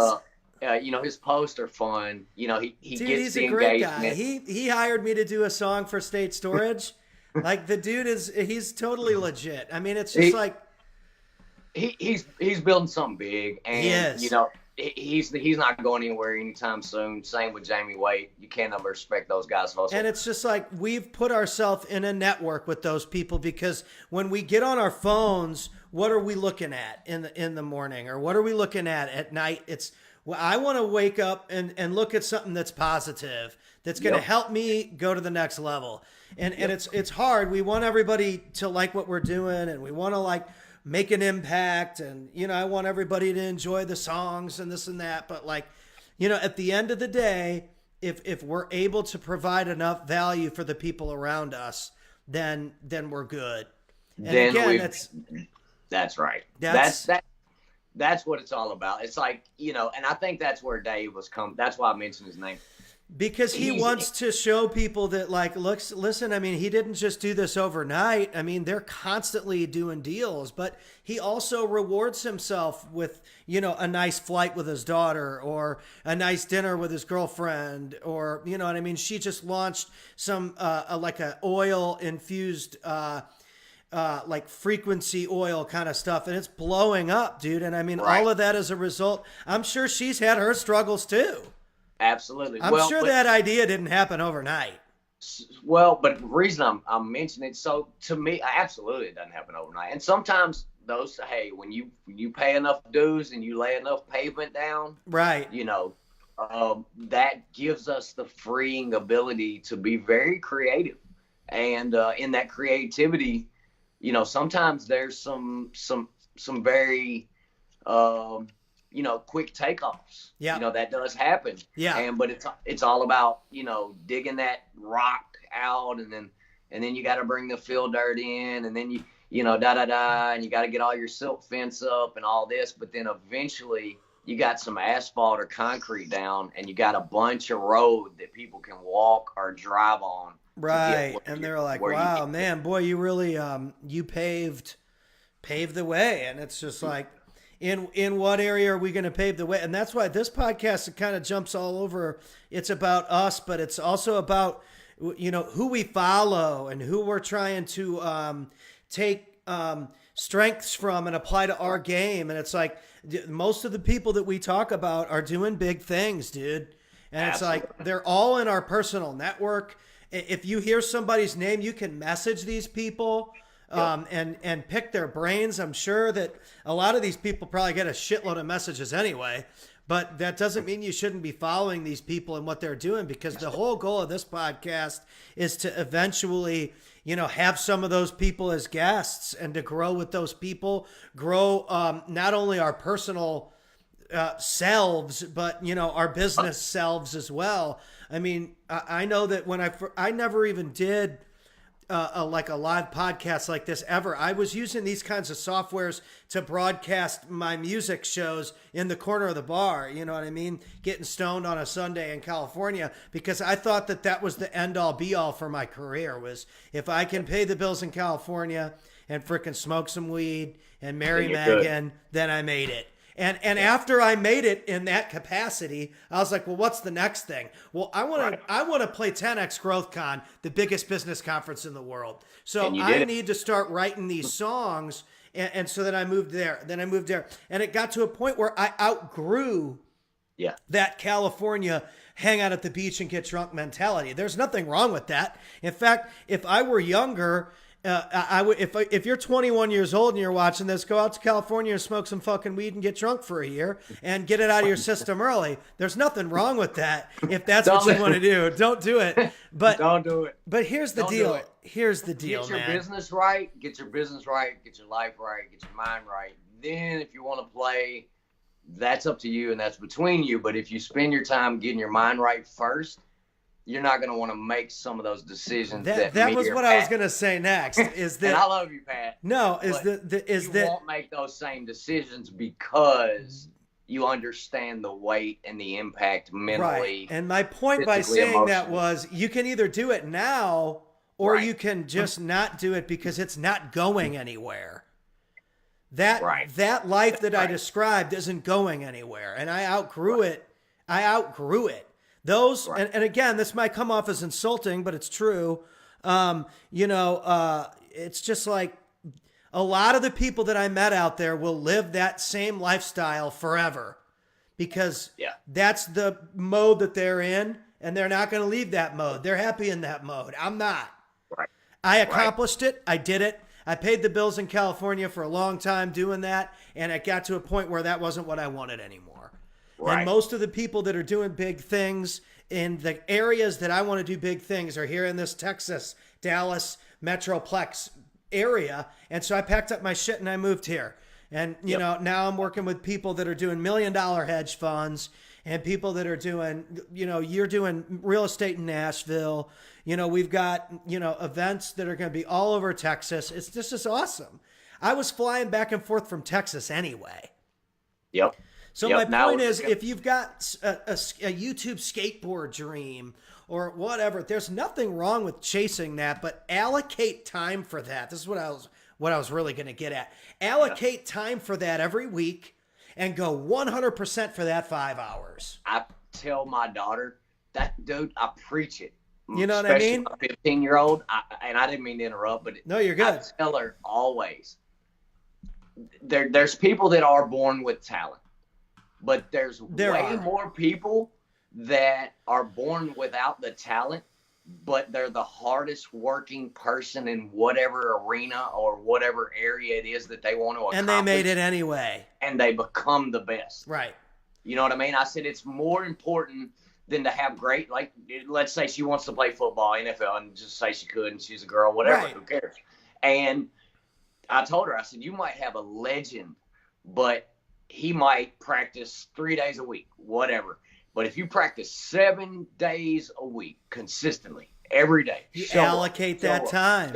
His posts are fun. He Dude, gets he's the a great engagement. guy. He hired me to do a song for State Storage. Like the dude he's totally legit. I mean, it's just he's building something big, and he is. He's not going anywhere anytime soon. Same with Jamie Waite. You can't ever respect those guys' hustle. And it's just like we've put ourselves in a network with those people, because when we get on our phones, what are we looking at in the morning, or what are we looking at night? I want to wake up and look at something that's positive, that's going to help me go to the next level. And it's hard. We want everybody to like what we're doing, and we want to make an impact, and I want everybody to enjoy the songs and this and that, but at the end of the day, if we're able to provide enough value for the people around us, then we're good. And then again, that's right. That's what it's all about. It's like, and I think that's where Dave was coming. That's why I mentioned his name. Because he wants to show people that, listen, I mean, he didn't just do this overnight. I mean, they're constantly doing deals, but he also rewards himself with, a nice flight with his daughter, or a nice dinner with his girlfriend, or, what I mean? She just launched some, a oil infused, frequency oil kind of stuff, and it's blowing up, dude. And I mean, all of that as a result. I'm sure she's had her struggles too. Absolutely. I'm sure that idea didn't happen overnight. Well, but the reason I'm mentioning it, so to me, absolutely it doesn't happen overnight. And sometimes when you pay enough dues and you lay enough pavement down, right? That gives us the freeing ability to be very creative, and in that creativity, sometimes there's some very quick takeoffs. Yeah. That does happen. Yeah. But it's all about, digging that rock out, and then you got to bring the fill dirt in, and then and you got to get all your silt fence up and all this, but then eventually you got some asphalt or concrete down, and you got a bunch of road that people can walk or drive on. Right. And they're like, wow, man, boy, you really, you paved pave the way. And it's just like, in what area are we going to pave the way? And that's why this podcast, it kind of jumps all over. It's about us, but it's also about, who we follow and who we're trying to take strengths from and apply to our game. And it's like most of the people that we talk about are doing big things, dude. And Absolutely. It's like they're all in our personal network. If you hear somebody's name, you can message these people. And pick their brains. I'm sure that a lot of these people probably get a shitload of messages anyway, but that doesn't mean you shouldn't be following these people and what they're doing, because the whole goal of this podcast is to eventually, have some of those people as guests and to grow with those people, grow not only our personal selves, but, our business selves as well. I mean, I know that when I never even did like a live podcast like this ever. I was using these kinds of softwares to broadcast my music shows in the corner of the bar. You know what I mean? Getting stoned on a Sunday in California, because I thought that was the end all be all for my career, was if I can pay the bills in California and frickin' smoke some weed and marry Megan, then I made it. And after I made it in that capacity, I was like, well, what's the next thing? Well, I want to play 10X GrowthCon, the biggest business conference in the world. So I need to start writing these songs. And so then I moved there. And it got to a point where I outgrew that California hang out at the beach and get drunk mentality. There's nothing wrong with that. In fact, if I were younger, I would, if you're 21 years old and you're watching this, go out to California and smoke some fucking weed and get drunk for a year and get it out of your system early. There's nothing wrong with that. If that's what you want to do, don't do it. But don't do it. But here's the deal. Here's the deal, man. Get your business right. Get your business right. Get your life right. Get your mind right. Then, if you want to play, that's up to you and that's between you. But if you spend your time getting your mind right first, you're not going to want to make some of those decisions. That was what I was going to say next. Is that? And I love you, Pat. No, you won't make those same decisions because you understand the weight and the impact mentally. Right. And my point by saying that was, you can either do it now or you can just not do it because it's not going anywhere. That life that I described isn't going anywhere, and I outgrew it. Those, and again, this might come off as insulting, but it's true. It's just like a lot of the people that I met out there will live that same lifestyle forever because that's the mode that they're in, and they're not going to leave that mode. They're happy in that mode. I'm not. Right. I accomplished it. I did it. I paid the bills in California for a long time doing that, and it got to a point where that wasn't what I wanted anymore. Right. And most of the people that are doing big things in the areas that I want to do big things are here in this Texas, Dallas, Metroplex area. And so I packed up my shit and I moved here. And, now I'm working with people that are doing $1 million hedge funds and people that are doing, you're doing real estate in Nashville. We've got, events that are going to be all over Texas. It's just awesome. I was flying back and forth from Texas anyway. Yep. So my point is, if you've got a YouTube skateboard dream or whatever, there's nothing wrong with chasing that, but allocate time for that. This is what I was really going to get at. Allocate time for that every week and go 100% for that 5 hours. I tell my daughter that, dude, I preach it. You know what I mean? A 15-year-old, and I didn't mean to interrupt, but no, you're good. I tell her always, there's people that are born with talent. But there's way more people that are born without the talent, but they're the hardest working person in whatever arena or whatever area it is that they want to accomplish. And they made it anyway. And they become the best. Right. You know what I mean? I said it's more important than to have great, like, let's say she wants to play football, NFL, and just say she could, and she's a girl, whatever, who cares? And I told her, I said, you might have a legend, but he might practice 3 days a week, whatever. But if you practice 7 days a week consistently, every day, you allocate that time.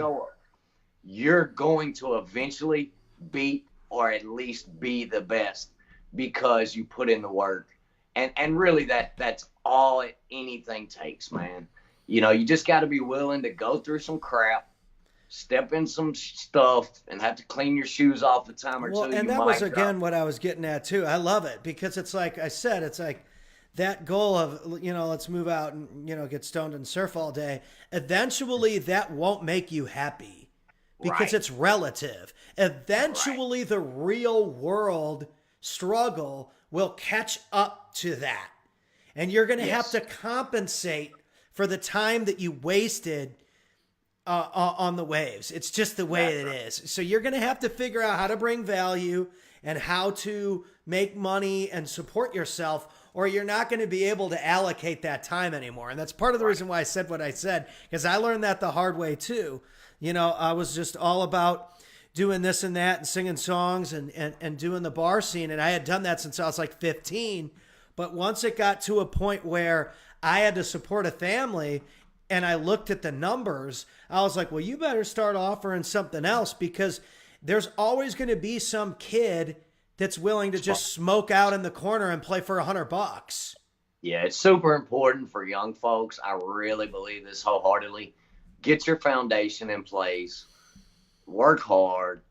You're going to eventually beat or at least be the best because you put in the work. And really that's all anything takes, man. You just got to be willing to go through some crap, step in some stuff and have to clean your shoes off a time or two. And that was again what I was getting at too. I love it because it's like I said, it's like that goal of, you know, let's move out and, you know, get stoned and surf all day. Eventually that won't make you happy because it's relative. Eventually the real world struggle will catch up to that. And you're going to have to compensate for the time that you wasted on the waves. It's just the way it is. So you're going to have to figure out how to bring value and how to make money and support yourself, or you're not going to be able to allocate that time anymore. And that's part of the reason why I said what I said, because I learned that the hard way too. You know, I was just all about doing this and that and singing songs and doing the bar scene. And I had done that since I was like 15. But once it got to a point where I had to support a family and I looked at the numbers, I was like, well, you better start offering something else, because there's always going to be some kid that's willing to just smoke out in the corner and play for $100. Yeah, it's super important for young folks. I really believe this wholeheartedly. Get your foundation in place, work hard,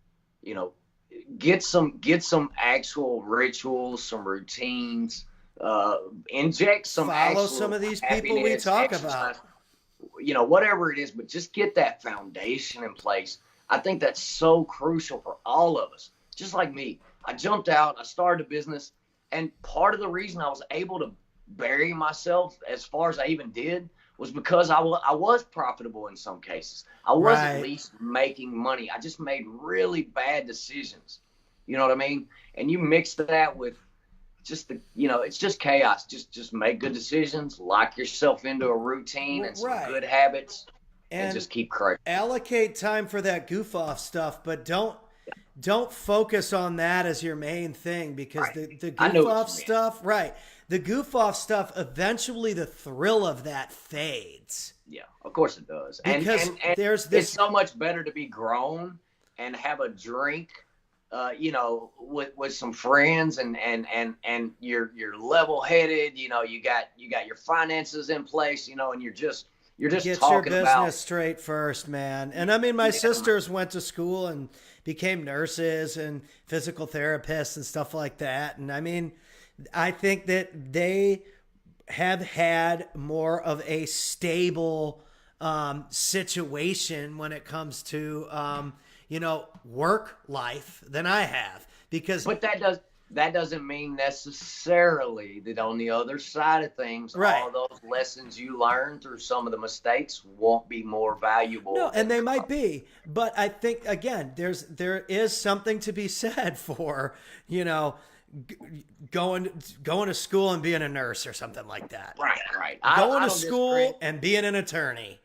you know, get some actual rituals, some routines, inject some follow some of these people we talk about, you know, whatever it is, but just get that foundation in place. I think that's so crucial for all of us. Just like me, I jumped out, I started a business, and part of the reason I was able to bury myself as far as I even did was because I was profitable in some cases. I was at least making money. I just made really bad decisions. You know what I mean? And you mix that with just the, you know, it's just chaos. Just make good decisions, lock yourself into a routine and some good habits, and just keep crushing. Allocate time for that goof off stuff, but don't focus on that as your main thing, because the goof off stuff, the goof off stuff, eventually the thrill of that fades. Yeah, of course it does. Because and there's this. It's so much better to be grown and have a drink, you know, with some friends, and you're level headed. You know, you got your finances in place. You know, and you're just get talking your business about straight first, man. And I mean, my sisters went to school and became nurses and physical therapists and stuff like that. And I mean, I think that they have had more of a stable situation when it comes to you know, work life than I have, because but that doesn't mean necessarily that on the other side of things, all those lessons you learned through some of the mistakes won't be more valuable. No, and they might be, but I think again, there is something to be said for, you know, going to school and being a nurse or something like that. Right. Going to school and being an attorney.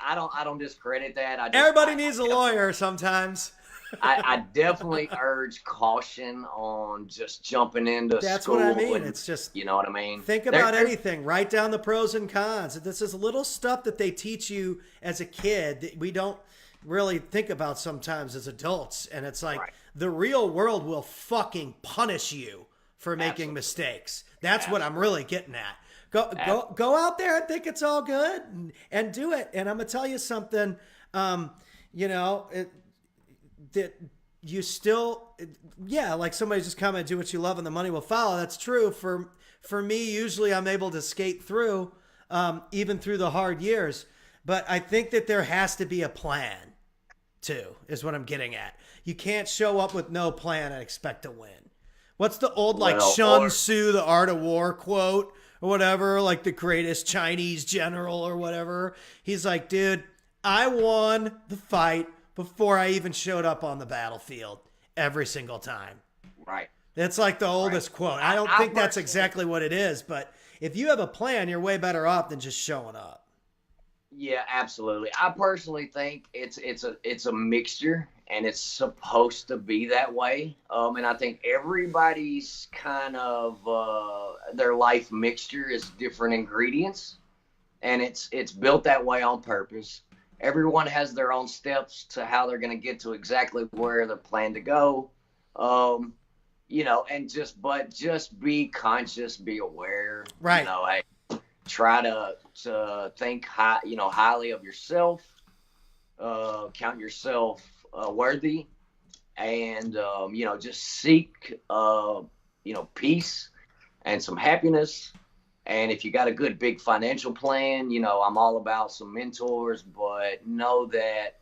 I don't discredit that. Everybody needs a lawyer sometimes. I definitely urge caution on just jumping into school. That's what I mean. It's just, you know what I mean? Think about anything. Write down the pros and cons. This is little stuff that they teach you as a kid that we don't really think about sometimes as adults. And it's like the real world will fucking punish you for making mistakes. That's what I'm really getting at. Go out there and think it's all good and do it. And I'm gonna tell you something. You know, that you still, like somebody just commented, do what you love and the money will follow. That's true. For me, usually I'm able to skate through, even through the hard years. But I think that there has to be a plan too, is what I'm getting at. You can't show up with no plan and expect to win. What's the old Sun Tzu, the Art of War quote or whatever, like the greatest Chinese general or whatever? He's like, dude, I won the fight before I even showed up on the battlefield every single time. Right. That's like the oldest quote. I don't think that's exactly what it is, but if you have a plan, you're way better off than just showing up. Yeah, absolutely. I personally think it's a mixture, and it's supposed to be that way. And I think everybody's kind of their life mixture is different ingredients, and it's built that way on purpose. Everyone has their own steps to how they're going to get to exactly where they're planned to go. You know, and just be conscious, be aware. Right. You know, hey, try to think highly of yourself. count yourself worthy, and just seek peace and some happiness. And if you got a good big financial plan, I'm all about some mentors, but know that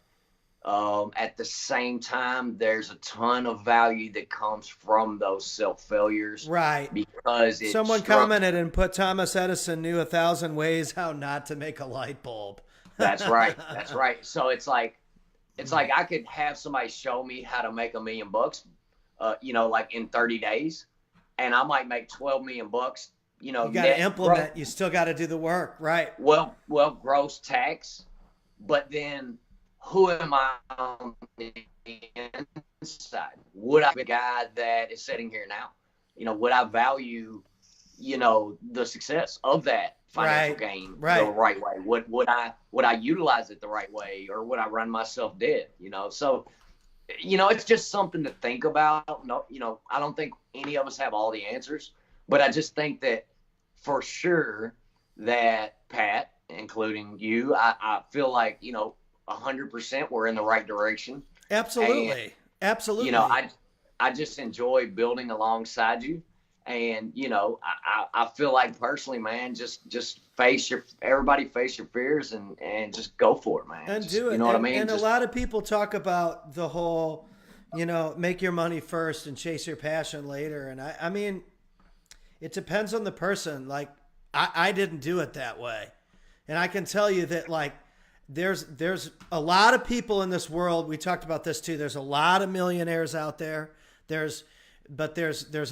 at the same time, there's a ton of value that comes from those self failures. Right. Because someone commented and put Thomas Edison knew 1,000 ways how not to make a light bulb. That's right. That's right. So it's like I could have somebody show me how to make $1 million, like in 30 days, and I might make $12 million. You got to implement. You still got to do the work, right? Well, gross tax, but then who am I on the inside? Would I be a guy that is sitting here now? Would I value, the success of that financial gain the right way? Would I utilize it the right way, or would I run myself dead? So, it's just something to think about. No, I don't think any of us have all the answers, but I just think that for sure that Pat, including you, I feel like, 100% we're in the right direction. Absolutely. And, absolutely. I just enjoy building alongside you. And, I feel like personally, man, just face your fears and just go for it, man. And do it. You know what I mean? And a lot of people talk about the whole, make your money first and chase your passion later. And I mean, it depends on the person. Like I didn't do it that way. And I can tell you that like, there's a lot of people in this world. We talked about this too. There's a lot of millionaires out there. There's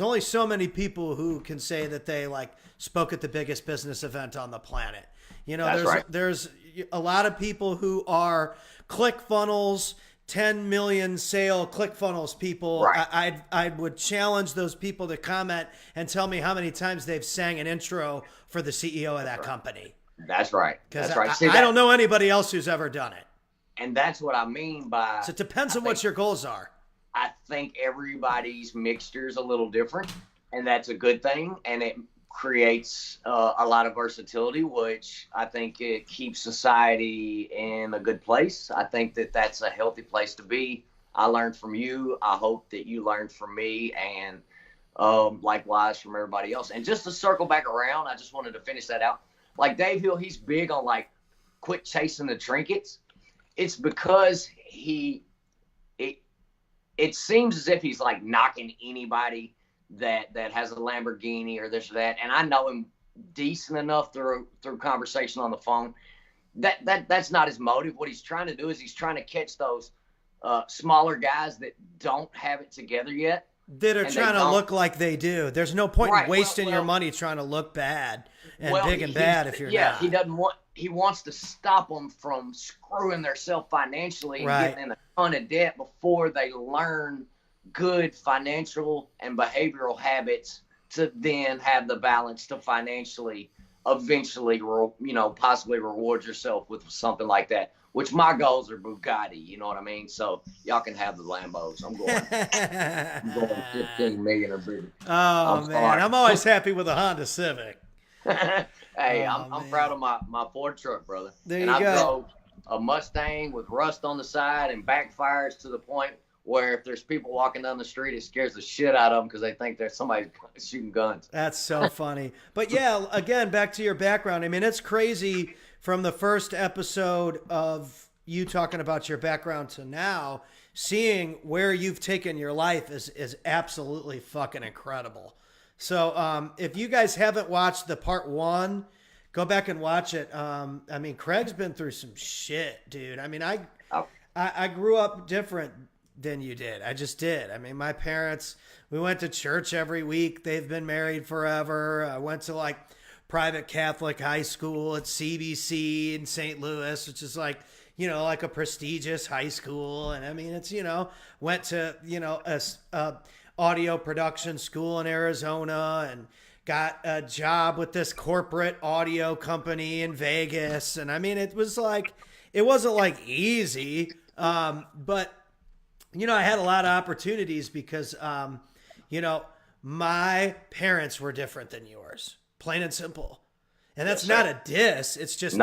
only so many people who can say that they like spoke at the biggest business event on the planet. There's a lot of people who are ClickFunnels, 10 million sale ClickFunnels people. Right. I would challenge those people to comment and tell me how many times they've sang an intro for the CEO of that company. That's right. That's right. I don't know anybody else who's ever done it. And that's what I mean by... So it depends on what your goals are. I think everybody's mixture is a little different, and that's a good thing. And it creates a lot of versatility, which I think it keeps society in a good place. I think that that's a healthy place to be. I learned from you. I hope that you learned from me, and likewise from everybody else. And just to circle back around, I just wanted to finish that out. Like Dave Hill, he's big on like quit chasing the trinkets. It's because it seems as if he's like knocking anybody that has a Lamborghini or this or that. And I know him decent enough through conversation on the phone. That's not his motive. What he's trying to do is he's trying to catch those smaller guys that don't have it together yet. That are trying to look like they do. There's no point in wasting your money trying to look bad and big and bad if you're not. He wants to stop them from screwing themselves financially and getting in a ton of debt before they learn good financial and behavioral habits to then have the balance to financially eventually, possibly reward yourself with something like that. Which my goals are Bugatti, you know what I mean? So y'all can have the Lambos. I'm going 15 million or bigger. Oh, man. I'm always happy with a Honda Civic. Hey, I'm proud of my Ford truck, brother. There you go. I drove a Mustang with rust on the side and backfires to the point where if there's people walking down the street, it scares the shit out of them because they think there's somebody shooting guns. That's so funny. But yeah, again, back to your background. I mean, it's crazy from the first episode of you talking about your background to now, seeing where you've taken your life is absolutely fucking incredible. So if you guys haven't watched the part 1, go back and watch it. I mean, Craig's been through some shit, dude. I mean, I grew up different than you did. I just did. I mean, my parents, we went to church every week. They've been married forever. I went to like private Catholic high school at CBC in St. Louis, which is like, like a prestigious high school. And I mean, it's, went to, a audio production school in Arizona and got a job with this corporate audio company in Vegas. And I mean, it wasn't like easy. But, I had a lot of opportunities because, my parents were different than yours. Plain and simple. And that's not a diss. It's just,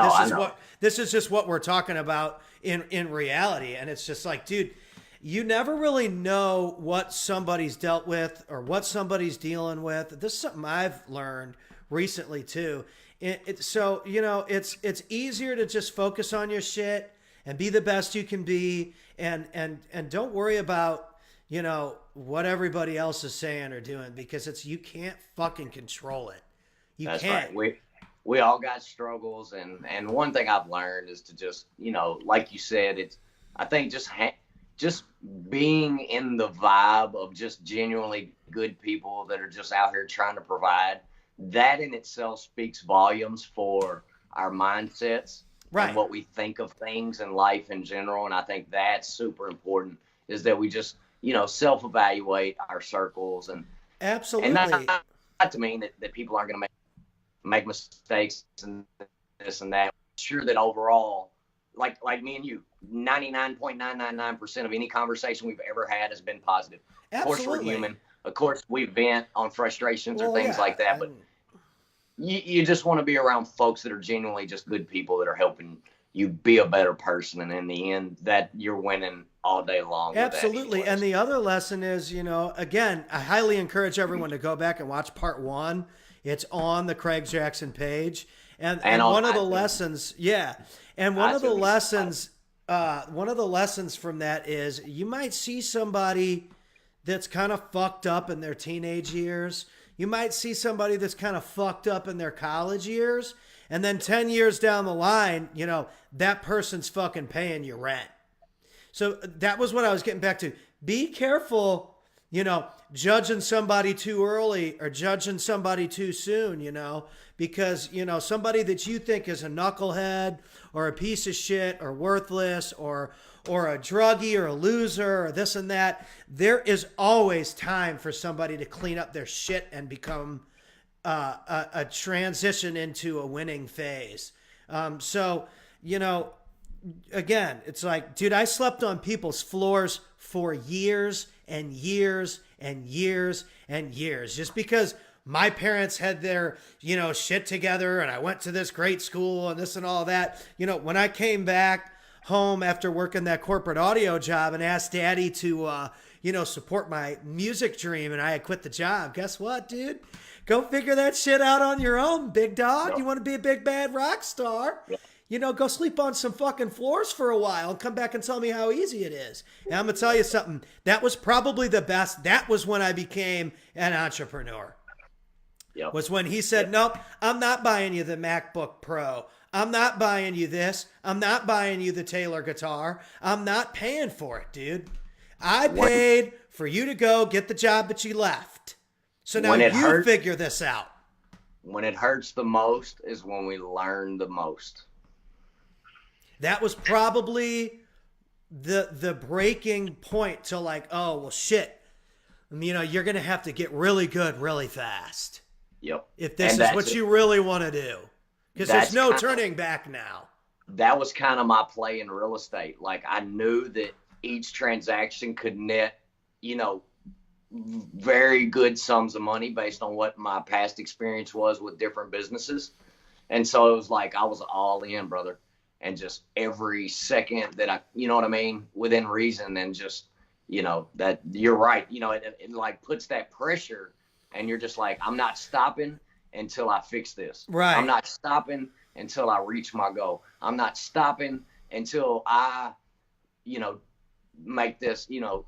this is just what we're talking about in reality. And it's just like, dude, you never really know what somebody's dealt with or what somebody's dealing with. This is something I've learned recently too. So, you know, it's easier to just focus on your shit and be the best you can be. And don't worry about, you know, what everybody else is saying or doing, because you can't fucking control it. That's can't. Right. We all got struggles, and one thing I've learned is to just, you know, like you said, I think just being in the vibe of just genuinely good people that are just out here trying to provide, that in itself speaks volumes for our mindsets, right, and what we think of things and life in general. And I think that's super important, is that we just, you know, self-evaluate our circles, and absolutely, and not to mean that people aren't going to make mistakes and this and that. I'm sure that overall, like me and you, 99.999% of any conversation we've ever had has been positive. Absolutely. Of course, we're human. Of course, we vent on frustrations or things like that. But you just want to be around folks that are genuinely just good people that are helping you be a better person. And in the end, that you're winning all day long. Absolutely. And the other lesson is, you know, again, I highly encourage everyone to go back and watch part 1. It's on the Craig Jackson page. And one of the lessons, and one of the lessons from that is you might see somebody that's kind of fucked up in their teenage years. You might see somebody that's kind of fucked up in their college years. And then 10 years down the line, you know, that person's fucking paying your rent. So that was what I was getting back to. Be careful, you know, judging somebody too early or judging somebody too soon, you know, because, you know, somebody that you think is a knucklehead or a piece of shit or worthless or a druggie or a loser or this and that, there is always time for somebody to clean up their shit and become a transition into a winning phase. So, you know, again, it's like, dude, I slept on people's floors for years and years and years and years, just because my parents had their, you know, shit together and I went to this great school and this and all that. You know, when I came back home after working that corporate audio job and asked daddy to, you know, support my music dream, and I had quit the job, guess what, dude? Go figure that shit out on your own, big dog. Yep. You want to be a big bad rock star? Yep. You know, go sleep on some fucking floors for a while and come back and tell me how easy it is. And I'm going to tell you something. That was probably the best. That was when I became an entrepreneur. Yep. Was when he said, nope, I'm not buying you the MacBook Pro. I'm not buying you this. I'm not buying you the Taylor guitar. I'm not paying for it, dude. I paid for you to go get the job that you left. So now you figure this out. When it hurts the most is when we learn the most. That was probably the breaking point to like, oh, well, shit. You know, you're going to have to get really good really fast. Yep. If this is what you really want to do. Because there's no turning back now. That was kind of my play in real estate. Like, I knew that each transaction could net, you know, very good sums of money based on what my past experience was with different businesses. And so it was like I was all in, brother. And just every second that I, you know what I mean, within reason, and just, you know, that you're right. You know, it like puts that pressure, and you're just like, I'm not stopping until I fix this. Right. I'm not stopping until I reach my goal. I'm not stopping until I, you know, make this, you know,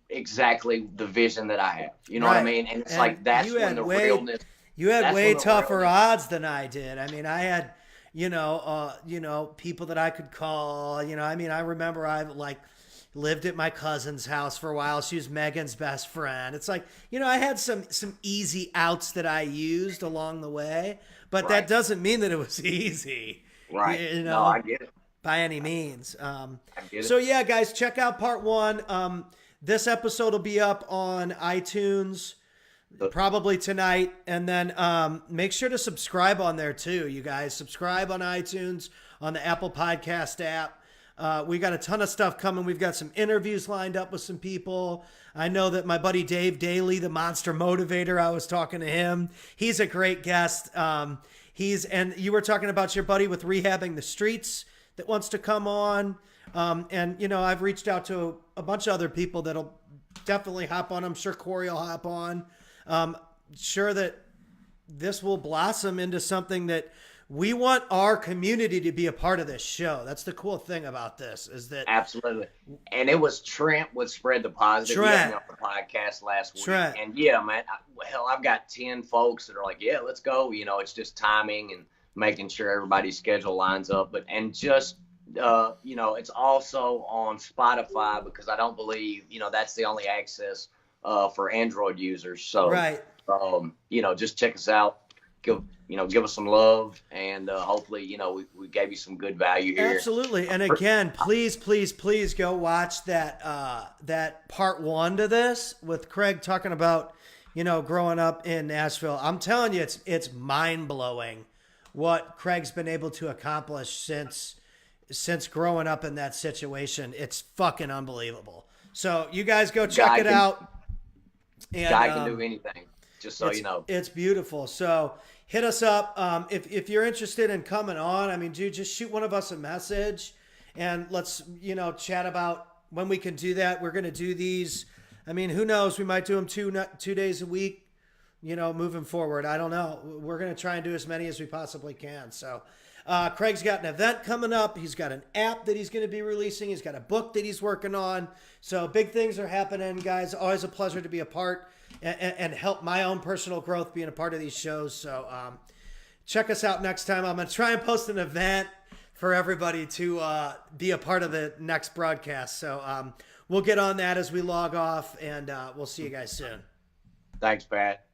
exactly the vision that I have. You know what I mean? And it's like, that's when the realness. You had way tougher odds than I did. I mean, I had, you know, people that I could call, you know, I mean, I remember I like lived at my cousin's house for a while. She was Megan's best friend. It's like, you know, I had some easy outs that I used along the way, but that doesn't mean that it was easy. Right. You know, no, I get it. By any means. I get it. So yeah, guys, check out part 1. This episode will be up on iTunes probably tonight. And then make sure to subscribe on there too, you guys. Subscribe on iTunes, on the Apple Podcast app. We got a ton of stuff coming. We've got some interviews lined up with some people. I know that my buddy Dave Daly, the Monster Motivator, I was talking to him. He's a great guest. And you were talking about your buddy with Rehabbing the Streets that wants to come on. And, you know, I've reached out to a bunch of other people that'll definitely hop on. I'm sure Corey will hop on. Sure that this will blossom into something that we want our community to be a part of this show. That's the cool thing about this is that. Absolutely. And it was Trent would spread the positive. Trent. He had me on the podcast last week. Trent. And yeah, man, I've got 10 folks that are like, yeah, let's go. You know, it's just timing and making sure everybody's schedule lines up. You know, it's also on Spotify because I don't believe, you know, that's the only access for Android users. So, right. You know, just check us out. Give us some love, and hopefully, you know, we gave you some good value here. Absolutely. And again, please go watch that part 1 to this with Craig talking about, you know, growing up in Nashville. I'm telling you, it's mind blowing what Craig's been able to accomplish since growing up in that situation. It's fucking unbelievable. So you guys go check it out. And, guy can do anything. Just so you know. It's beautiful. So hit us up. If you're interested in coming on, I mean, dude, just shoot one of us a message and let's, you know, chat about when we can do that. We're going to do these. I mean, who knows? We might do them 2 days a week, you know, moving forward. I don't know. We're going to try and do as many as we possibly can. So Craig's got an event coming up. He's got an app that he's going to be releasing. He's got a book that he's working on. So big things are happening, guys. Always a pleasure to be a part and help my own personal growth being a part of these shows. So check us out next time. I'm going to try and post an event for everybody to be a part of the next broadcast. So we'll get on that as we log off, and we'll see you guys soon. Thanks, Pat.